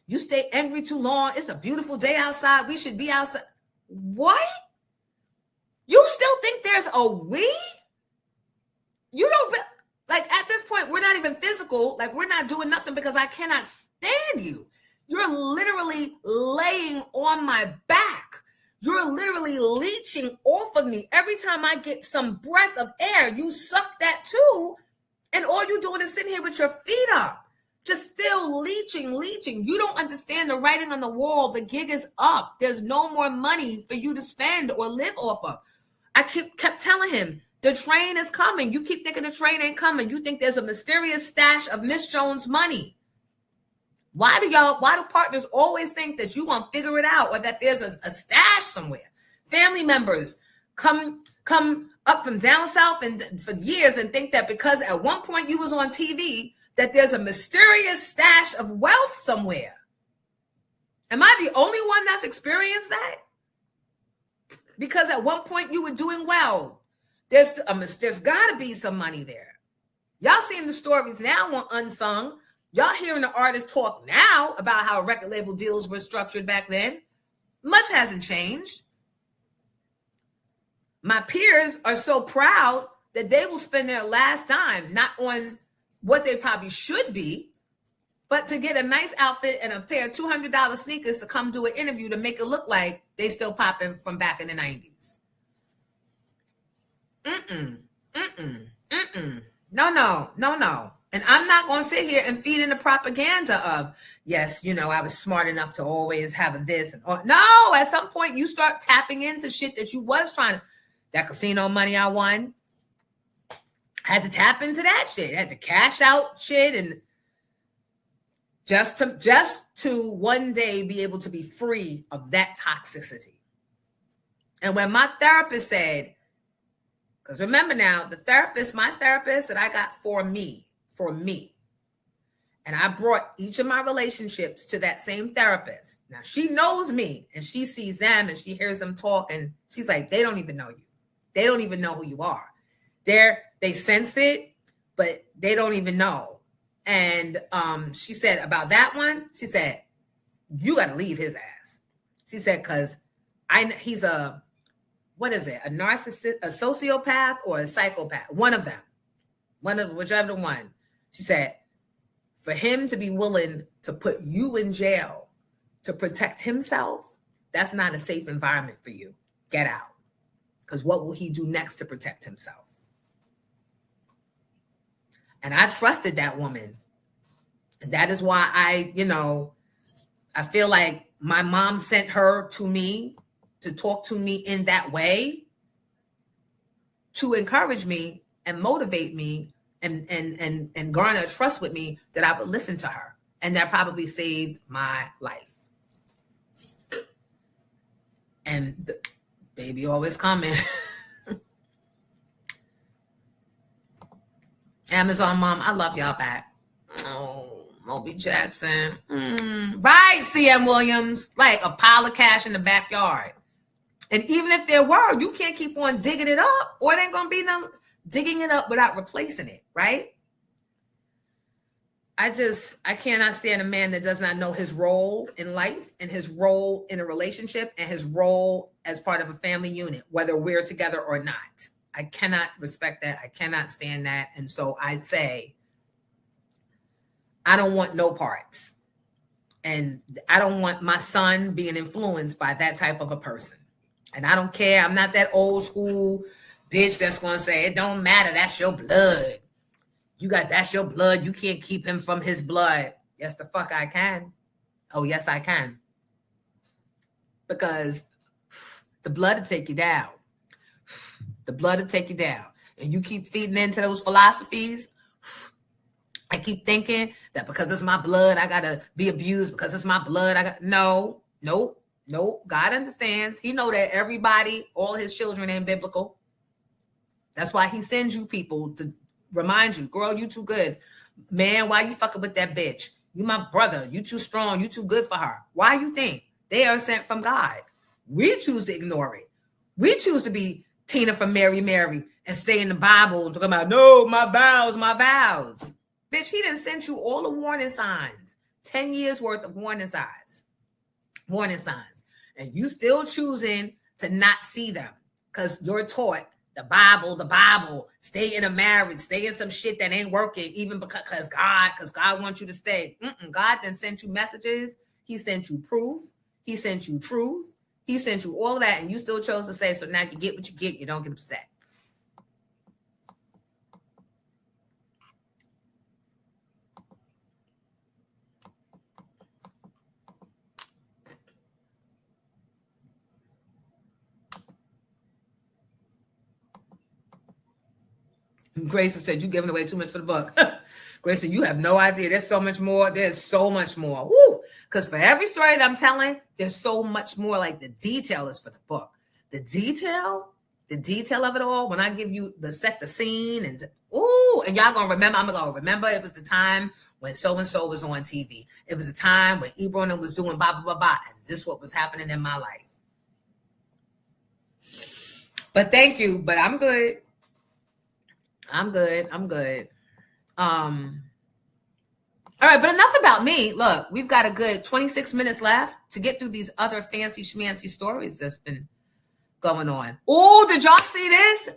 you stay angry too long. It's a beautiful day outside. We should be outside. What? You still think there's a we? You don't, like, at this point, we're not even physical. Like, we're not doing nothing because I cannot stand you. You're literally laying on my back. You're literally leeching off of me. Every time I get some breath of air, you suck that too. And all you're doing is sitting here with your feet up, just still leeching. You don't understand the writing on the wall. The gig is up. There's no more money for you to spend or live off of. I kept telling him, the train is coming. You keep thinking the train ain't coming. You think there's a mysterious stash of Miss Jones' money. Why do partners always think that you gonna figure it out or that there's a stash somewhere? Family members come up from down south and for years and think that because at one point you was on TV that there's a mysterious stash of wealth somewhere. Am I the only one that's experienced that? Because at one point you were doing well. There's got to be some money there. Y'all seeing the stories now on Unsung. Y'all hearing the artists talk now about how record label deals were structured back then. Much hasn't changed. My peers are so proud that they will spend their last dime not on what they probably should be, But to get a nice outfit and a pair of $200 sneakers to come do an interview to make it look like they still popping from back in the 90s. No. And I'm not going to sit here and feed in the propaganda of, yes, you know, I was smart enough to always have this. No, at some point you start tapping into shit that you was trying to, that casino money I won. I had to tap into that shit. I had to cash out shit and just to one day be able to be free of that toxicity. And when my therapist said, because remember now, my therapist that I got for me. And I brought each of my relationships to that same therapist. Now she knows me and she sees them and she hears them talk and she's like, they don't even know you. They don't even know who you are. They sense it, but they don't even know. And she said about that one, she said, you got to leave his ass. She said, because he's a narcissist, a sociopath or a psychopath, one of them, whichever one. She said, for him to be willing to put you in jail to protect himself, that's not a safe environment for you. Get out. Because what will he do next to protect himself? And I trusted that woman. And that is why I feel like my mom sent her to me to talk to me in that way, to encourage me and motivate me and garner trust with me that I would listen to her. And that probably saved my life. And the baby always coming. Amazon mom, I love y'all back. Oh, Moby Jackson. Right, CM Williams. Like a pile of cash in the backyard. And even if there were, you can't keep on digging it up, or it ain't going to be no digging it up without replacing it, right? I cannot stand a man that does not know his role in life and his role in a relationship and his role as part of a family unit, whether we're together or not. I cannot respect that. I cannot stand that. And so I say, I don't want no parts. And I don't want my son being influenced by that type of a person. And I don't care. I'm not that old school bitch that's going to say, it don't matter. That's your blood. That's your blood. You can't keep him from his blood. Yes, the fuck I can. Oh, yes, I can. Because the blood will take you down. The blood will take you down. And you keep feeding into those philosophies. I keep thinking that because it's my blood, I got to be abused because it's my blood. No. God understands. He know that everybody, all his children ain't biblical. That's why he sends you people to remind you, girl, you too good. Man, why you fucking with that bitch? You my brother. You too strong. You too good for her. Why you think? They are sent from God. We choose to ignore it. We choose to be Tina from Mary and stay in the Bible and talk about, no, my vows. Bitch, he done sent you all the warning signs. 10 years worth of warning signs. And you still choosing to not see them because you're taught the Bible, stay in a marriage, stay in some shit that ain't working, even because God wants you to stay. God then sent you messages. He sent you proof. He sent you truth. He sent you all that, and you still chose to say, so now you get what you get. You don't get upset. Grayson said, you giving away too much for the book. Grayson, you have no idea. There's so much more. There's so much more. Woo! Because for every story that I'm telling, there's so much more. Like the detail is for the book. The detail of it all, when I give you the scene and y'all gonna remember, I'm gonna remember it was the time when so-and-so was on TV. It was the time when Ebron was doing blah, blah, blah, blah. And this is what was happening in my life. But thank you. But I'm good. I'm good. All right, but enough about me. Look, we've got a good 26 minutes left to get through these other fancy schmancy stories that's been going on. Oh, did y'all see this?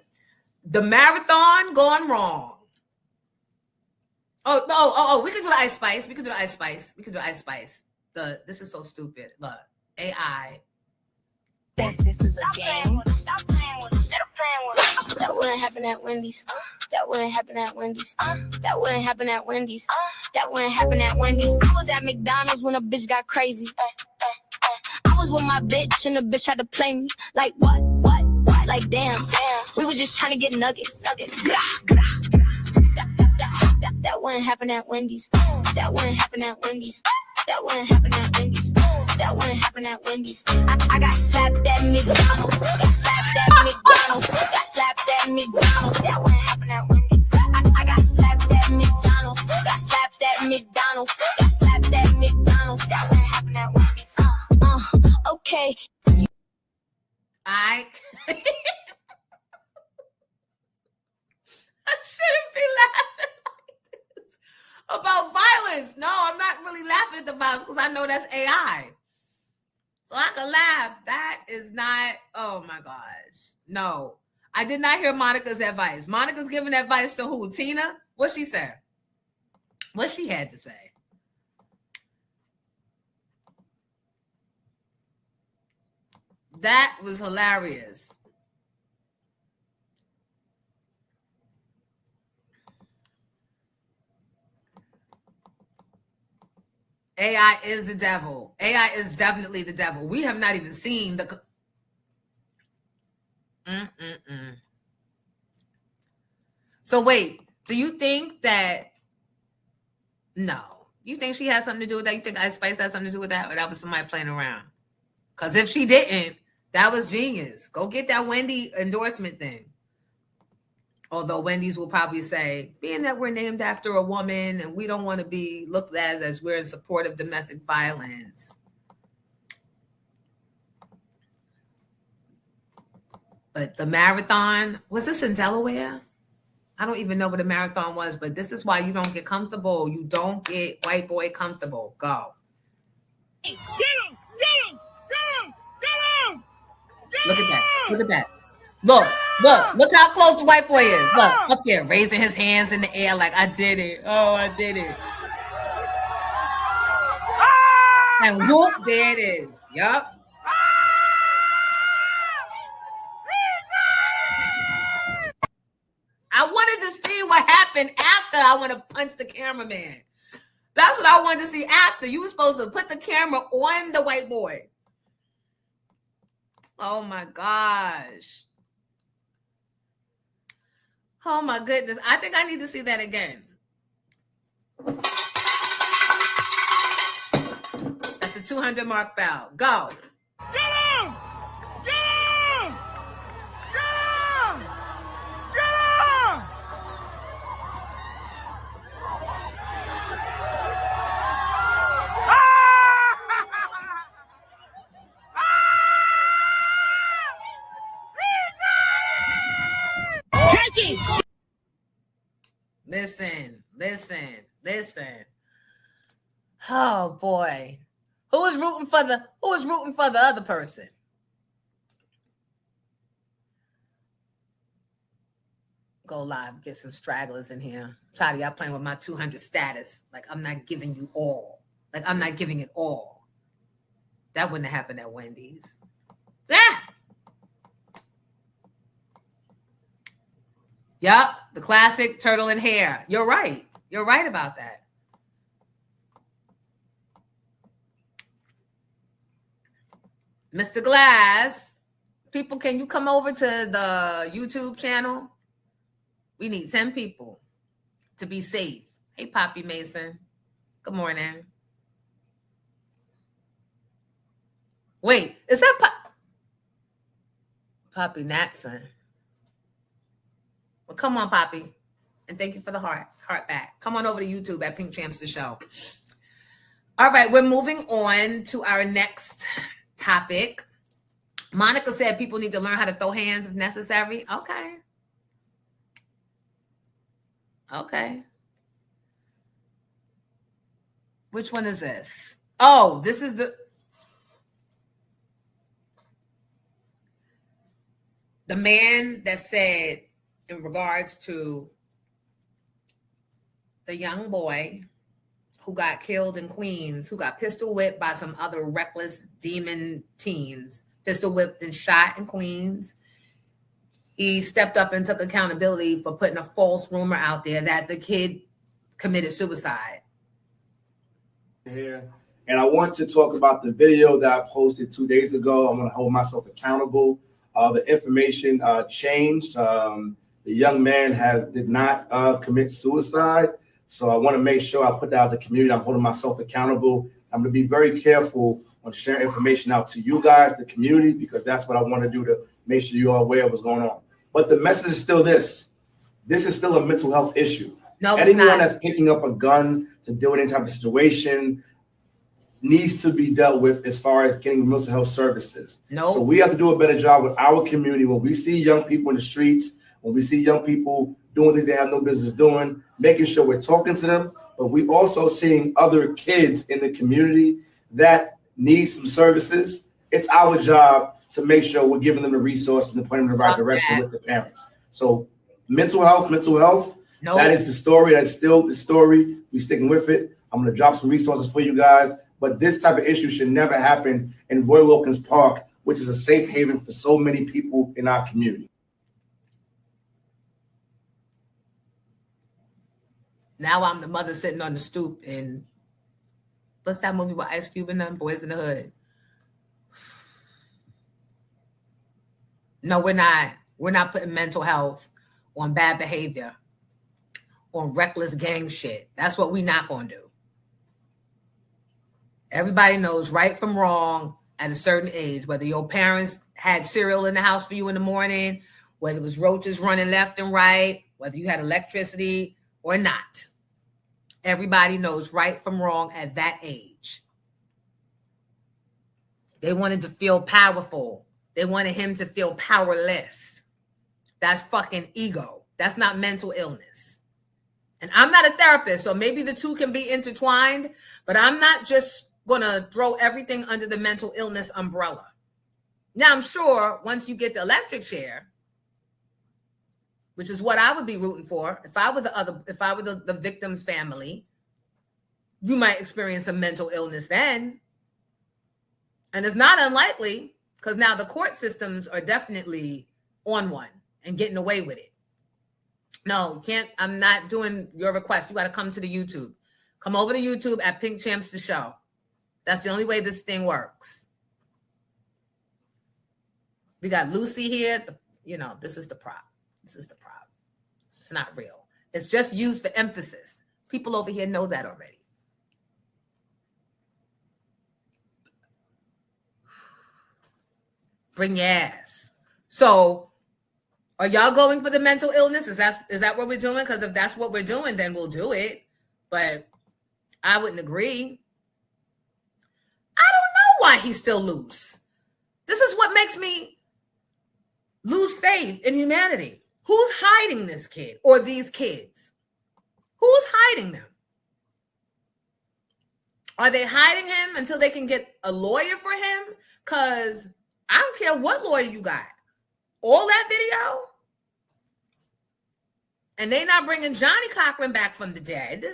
The marathon gone wrong. Oh, we can do the Ice Spice. We can do the Ice Spice. We can do Ice Spice. This is so stupid. Look, AI. Thinks this is a game. That wouldn't happen at Wendy's. That wouldn't happen at Wendy's. That wouldn't happen at Wendy's. That wouldn't happen at Wendy's. I was at McDonald's when a bitch got crazy. I was with my bitch and the bitch had to play me. Like what? Like damn. We were just trying to get nuggets. That wouldn't happen at Wendy's. That wouldn't happen at Wendy's. That wouldn't happen at Wendy's. That wouldn't happen at Wendy's. I got slapped at McDonald's. Got slapped at McDonald's. Got slapped at McDonald's. That wouldn't happen at Wendy's. I got slapped at McDonald's. Got slapped at McDonald's. Got slapped at McDonald's. That wouldn't happen at Wendy's. Okay. I shouldn't be laughing like this about violence. No, I'm not really laughing at the violence because I know that's AI. So I can laugh. That is not, oh my gosh. No, I did not hear Monica's advice. Monica's giving advice to who? Tina? What she said? What she had to say? That was hilarious. AI is the devil. AI is definitely the devil. We have not even seen the... So wait, do you think that... No. You think she has something to do with that? You think Ice Spice has something to do with that? Or that was somebody playing around? Because if she didn't, that was genius. Go get that Wendy endorsement thing. Although Wendy's will probably say, being that we're named after a woman and we don't want to be looked at as we're in support of domestic violence. But the marathon, was this in Delaware? I don't even know what the marathon was, but this is why you don't get comfortable. You don't get white boy comfortable. Go. Get him! Get him! Get him! Get him! Look at that. Look at that. Look how close the white boy is. Look, up there, raising his hands in the air like, I did it. Oh, I did it. And whoop, there it is. Yup. I wanted to see what happened after I want to punch the cameraman. That's what I wanted to see after. You were supposed to put the camera on the white boy. Oh my gosh. Oh my goodness. I think I need to see that again. That's a 200 mark bell. Go. Get him! Get him! Get him! Get him! Listen. Oh boy. Who was rooting for the other person? Go live, get some stragglers in here. I'm tired of y'all playing with my 200 status. Like I'm not giving you all. Like I'm not giving it all. That wouldn't have happened at Wendy's. Ah! Yep, the classic turtle and hair. You're right. You're right about that. Mr. Glass, people, can you come over to the YouTube channel? We need 10 people to be safe. Hey, Poppy Mason. Good morning. Wait, is that Poppy Natson? Well, come on, Poppy. And thank you for the heart back. Come on over to YouTube at Pink Champs the Show. All right, we're moving on to our next topic. Monica said people need to learn how to throw hands if necessary. Okay. Which one is this? Oh, this is the man that said in regards to the young boy who got killed in Queens, who got pistol whipped by some other reckless demon teens, pistol whipped and shot in Queens. He stepped up and took accountability for putting a false rumor out there that the kid committed suicide. Here, and I want to talk about the video that I posted 2 days ago. I'm going to hold myself accountable. The information changed. The young man did not commit suicide. So I want to make sure I put that out in the community. I'm holding myself accountable. I'm going to be very careful on sharing information out to you guys, the community, because that's what I want to do to make sure you're aware of what's going on. But the message is still this. This is still a mental health issue. No, anyone that's picking up a gun to deal with any type of situation needs to be dealt with as far as getting mental health services. No. So we have to do a better job with our community. When we see young people in the streets, when we see young people doing things they have no business doing, making sure we're talking to them, but we also seeing other kids in the community that need some services. It's our job to make sure we're giving them the resources and pointing them in the right direction with the parents. So mental health. No. That is the story. That's still the story. We're sticking with it. I'm going to drop some resources for you guys. But this type of issue should never happen in Roy Wilkins Park, which is a safe haven for so many people in our community. Now I'm the mother sitting on the stoop in, what's that movie with Ice Cube and them, Boys in the Hood? No, we're not. We're not putting mental health on bad behavior, on reckless gang shit. That's what we're not going to do. Everybody knows right from wrong at a certain age, whether your parents had cereal in the house for you in the morning, whether it was roaches running left and right, whether you had electricity or not. Everybody knows right from wrong at that age. They wanted to feel powerful. They wanted him to feel powerless. That's fucking ego. That's not mental illness. And I'm not a therapist, so maybe the two can be intertwined, but I'm not just going to throw everything under the mental illness umbrella. Now, I'm sure once you get the electric chair, which is what I would be rooting for, if I were the victim's family, you might experience some mental illness then. And it's not unlikely, because now the court systems are definitely on one and getting away with it. No, can't. I'm not doing your request. You got to come to the YouTube. Come over to YouTube at Pink Champs the Show. That's the only way this thing works. We got Lucy here. This is the prop. This is the prop. It's not real. It's just used for emphasis. People over here know that already. Bring your ass. So, are y'all going for the mental illness? Is that what we're doing? Because if that's what we're doing, then we'll do it. But I wouldn't agree. I don't know why he's still loose. This is what makes me lose faith in humanity. Who's hiding this kid or these kids? Who's hiding them? Are they hiding him until they can get a lawyer for him? Because I don't care what lawyer you got. All that video? And they not bringing Johnny Cochran back from the dead.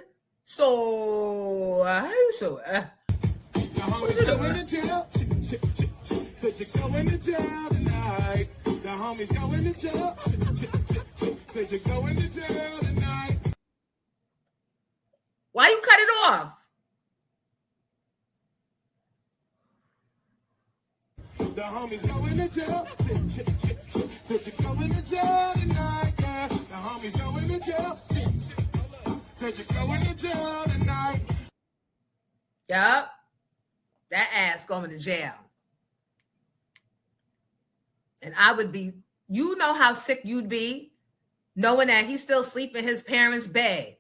So, what is it doing? Said you're going to jail tonight. The homies going to jail. Said you're going to jail tonight. Why you cut it off? The homies going to jail. Said you're going to jail tonight. Yeah. The homies going to jail. Said you're going to jail tonight. Yup. That ass going to jail. And I would be, you know how sick you'd be knowing that he's still sleeping in his parents' bed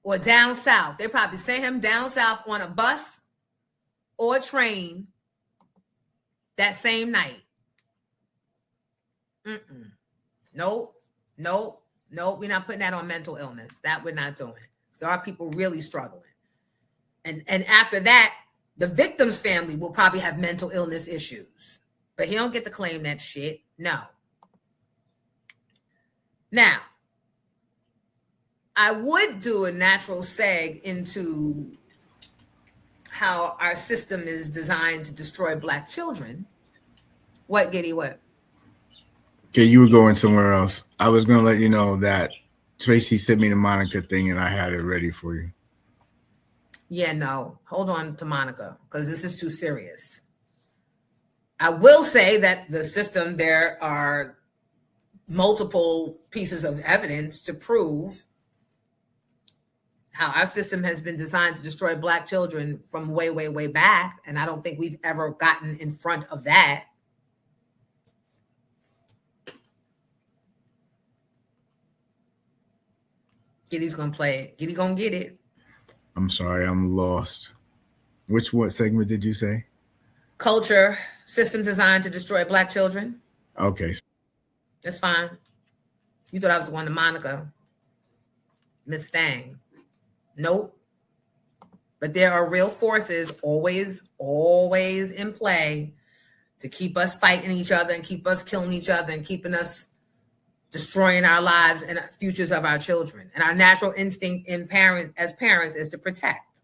or down south. They probably sent him down south on a bus or a train that same night. Nope. We're not putting that on mental illness. That we're not doing. So our people really struggling. And after that, the victim's family will probably have mental illness issues. But he don't get to claim that shit. No. Now, I would do a natural seg into how our system is designed to destroy Black children. What, Giddy, what? Okay, you were going somewhere else. I was going to let you know that Tracy sent me the Monica thing, and I had it ready for you. Yeah, no. Hold on to Monica, because this is too serious. I will say that the system, there are multiple pieces of evidence to prove how our system has been designed to destroy Black children from way, way, way back. And I don't think we've ever gotten in front of that. Giddy's gonna play it. Giddy gonna get it. I'm sorry, I'm lost. What segment did you say? Culture, system designed to destroy Black children. Okay. That's fine. You thought I was going to Monica. Miss Thang. Nope. But there are real forces always in play to keep us fighting each other and keep us killing each other and keeping us destroying our lives and futures of our children. And our natural instinct as parents is to protect.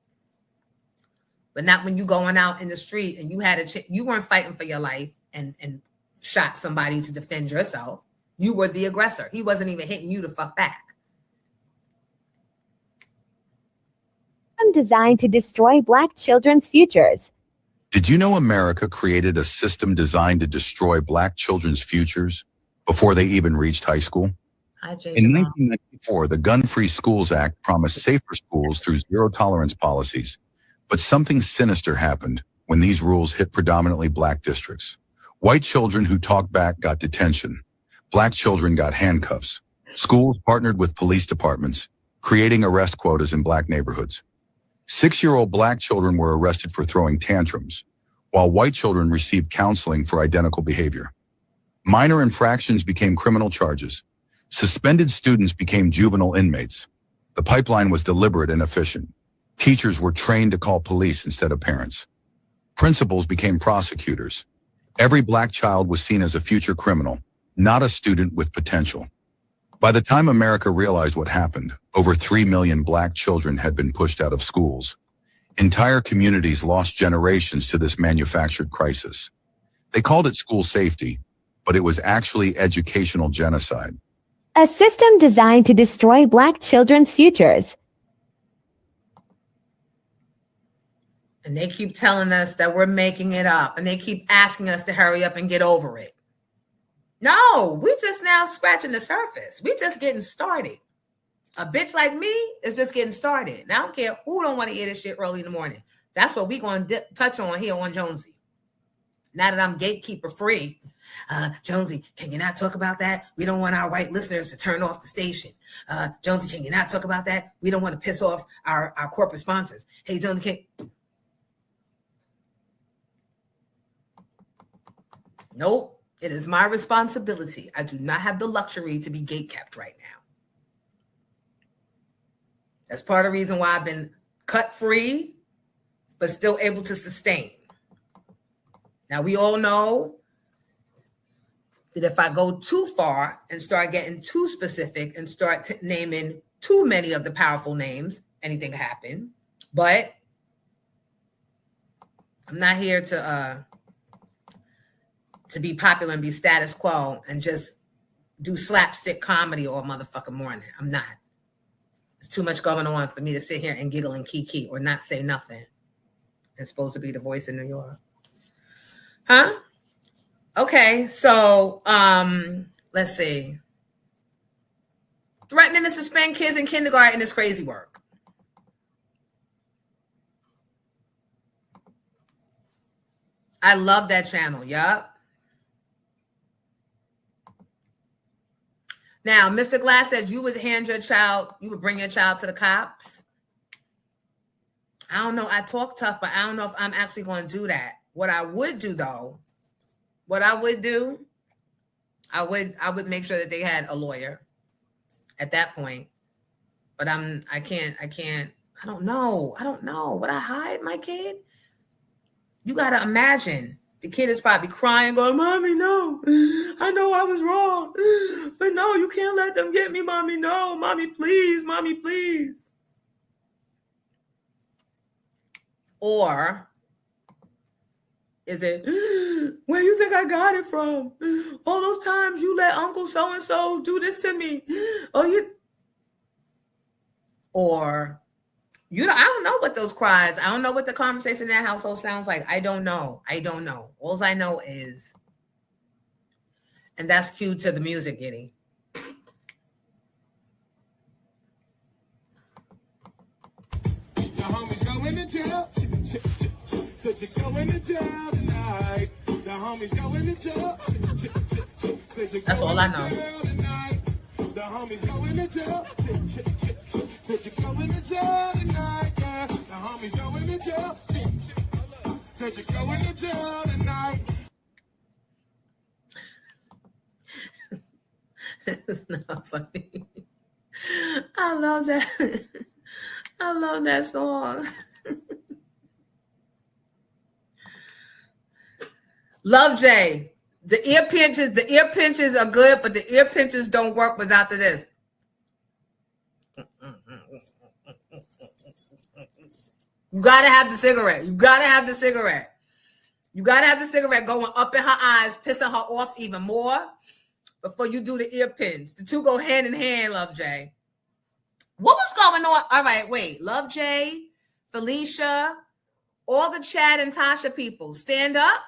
But not when you going out in the street and you had you weren't fighting for your life and shot somebody to defend yourself. You were the aggressor. He wasn't even hitting you to fuck back. Designed to destroy Black children's futures. Did you know America created a system designed to destroy Black children's futures before they even reached high school? In 1994, the Gun-Free Schools Act promised safer schools through zero-tolerance policies. But something sinister happened when these rules hit predominantly Black districts. White children who talked back got detention. Black children got handcuffs. Schools partnered with police departments, creating arrest quotas in Black neighborhoods. 6-year-old Black children were arrested for throwing tantrums, while white children received counseling for identical behavior. Minor infractions became criminal charges. Suspended students became juvenile inmates. The pipeline was deliberate and efficient. Teachers were trained to call police instead of parents. Principals became prosecutors. Every Black child was seen as a future criminal, not a student with potential. By the time America realized what happened, over 3 million Black children had been pushed out of schools. Entire communities lost generations to this manufactured crisis. They called it school safety, but it was actually educational genocide. A system designed to destroy Black children's futures. And they keep telling us that we're making it up, and they keep asking us to hurry up and get over it. No, we just now scratching the surface. We just getting started. A bitch like me is just getting started. And I don't care who don't want to hear this shit early in the morning. That's what we're going to touch on here on Jonesy. Now that I'm gatekeeper free. Jonesy, can you not talk about that? We don't want our white listeners to turn off the station. Jonesy, can you not talk about that? We don't want to piss off our corporate sponsors. Hey, Jonesy, Nope. It is my responsibility. I do not have the luxury to be gatekept right now. That's part of the reason why I've been cut free, but still able to sustain. Now, we all know that if I go too far and start getting too specific and start naming too many of the powerful names, anything can happen. But I'm not here to be popular and be status quo and just do slapstick comedy all motherfucking morning. I'm not. There's too much going on for me to sit here and giggle and kiki or not say nothing. It's supposed to be the voice of New York. Huh? Okay, so let's see. Threatening to suspend kids in kindergarten is crazy work. I love that channel. Yup. Now, Mr. Glass said you would bring your child to the cops. I don't know. I talk tough, but I don't know if I'm actually going to do that. What I would do though, I would make sure that they had a lawyer at that point. But I can't, I don't know. Would I hide my kid? You got to imagine The kid is probably crying, going, Mommy, no. I know I was wrong. But no, you can't let them get me, Mommy. No, Mommy, please. Mommy, please. Or is it, where you think I got it from? All those times you let Uncle so-and-so do this to me. Or, I don't know what those cries, I don't know what the conversation in that household sounds like. I don't know. All I know is, and that's cue to the music, Giddy. Your homies going to jail. Said you're going to jail tonight. The homies going to jail. That's all I know. The homies going to jail. Said you're going to jail tonight. Yeah. The homies going to jail. Said you're going to jail tonight. It's not funny. I love that. I love that song. Love Jay. The ear pinches are good, but the ear pinches don't work without this. You gotta have the cigarette. You gotta have the cigarette going up in her eyes, pissing her off even more before you do the ear pinch. The two go hand in hand, Love Jay. What was going on? All right, wait. Love Jay, Felicia, all the Chad and Tasha people, stand up.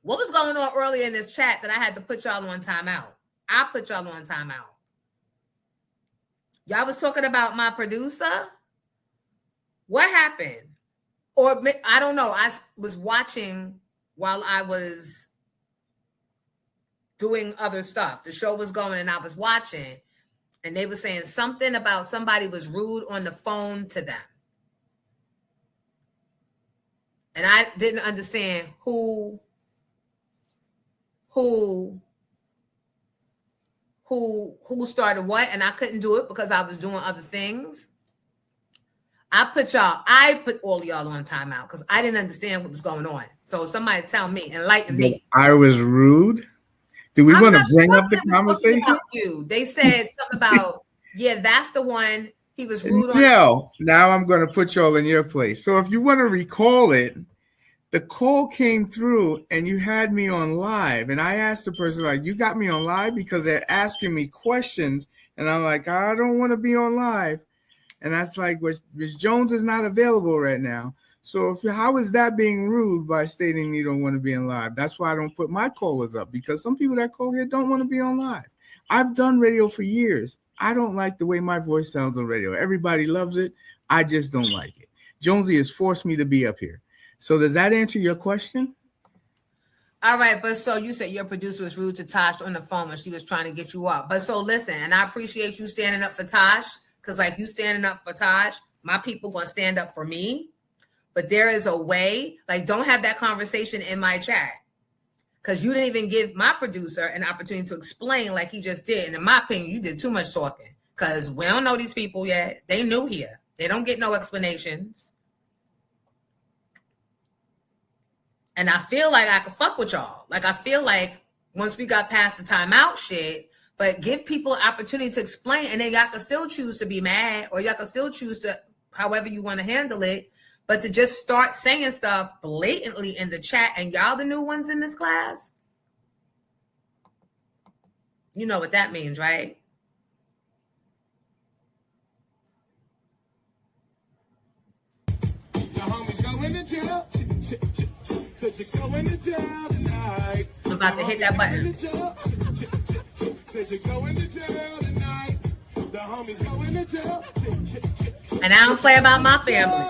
What was going on earlier in this chat that I had to put y'all on timeout? I put y'all on timeout. Y'all was talking about my producer. What happened? Or I don't know. I was watching while I was doing other stuff. The show was going and I was watching. And they were saying something about somebody was rude on the phone to them. And I didn't understand who started what, and I couldn't do it because I was doing other things. I put all y'all on timeout because I didn't understand what was going on. So somebody tell me, enlighten me. I was rude. Do we want to bring up the conversation? They said something about, yeah, that's the one. He was rude on. No, now I'm going to put y'all in your place. So if you want to recall it, the call came through and you had me on live. And I asked the person, like, you got me on live because they're asking me questions. And I'm like, I don't want to be on live. And that's like, Ms. Jones is not available right now. So how is that being rude by stating you don't want to be on live? That's why I don't put my callers up, because some people that call here don't want to be on live. I've done radio for years. I don't like the way my voice sounds on radio. Everybody loves it. I just don't like it. Jonesy has forced me to be up here. So does that answer your question? All right, but so you said your producer was rude to Tosh on the phone when she was trying to get you up. But so listen, and I appreciate you standing up for Tosh, because like you standing up for Tosh, my people gonna stand up for me. But there is a way, like, don't have that conversation in my chat, because you didn't even give my producer an opportunity to explain like he just did. And in my opinion, you did too much talking, because we don't know these people yet. They new here. They don't get no explanations. And I feel like I could fuck with y'all. Like, I feel like once we got past the timeout shit, but give people an opportunity to explain, and then y'all can still choose to be mad, or y'all can still choose to, however you want to handle it. But to just start saying stuff blatantly in the chat, and y'all the new ones in this class, you know what that means, right? I'm about to hit that button. And I don't play about my family.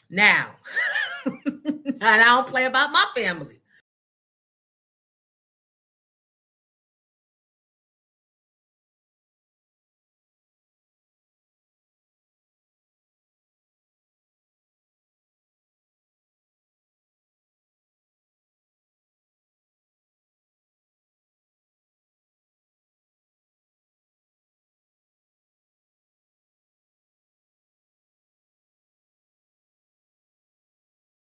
Now, and I don't play about my family.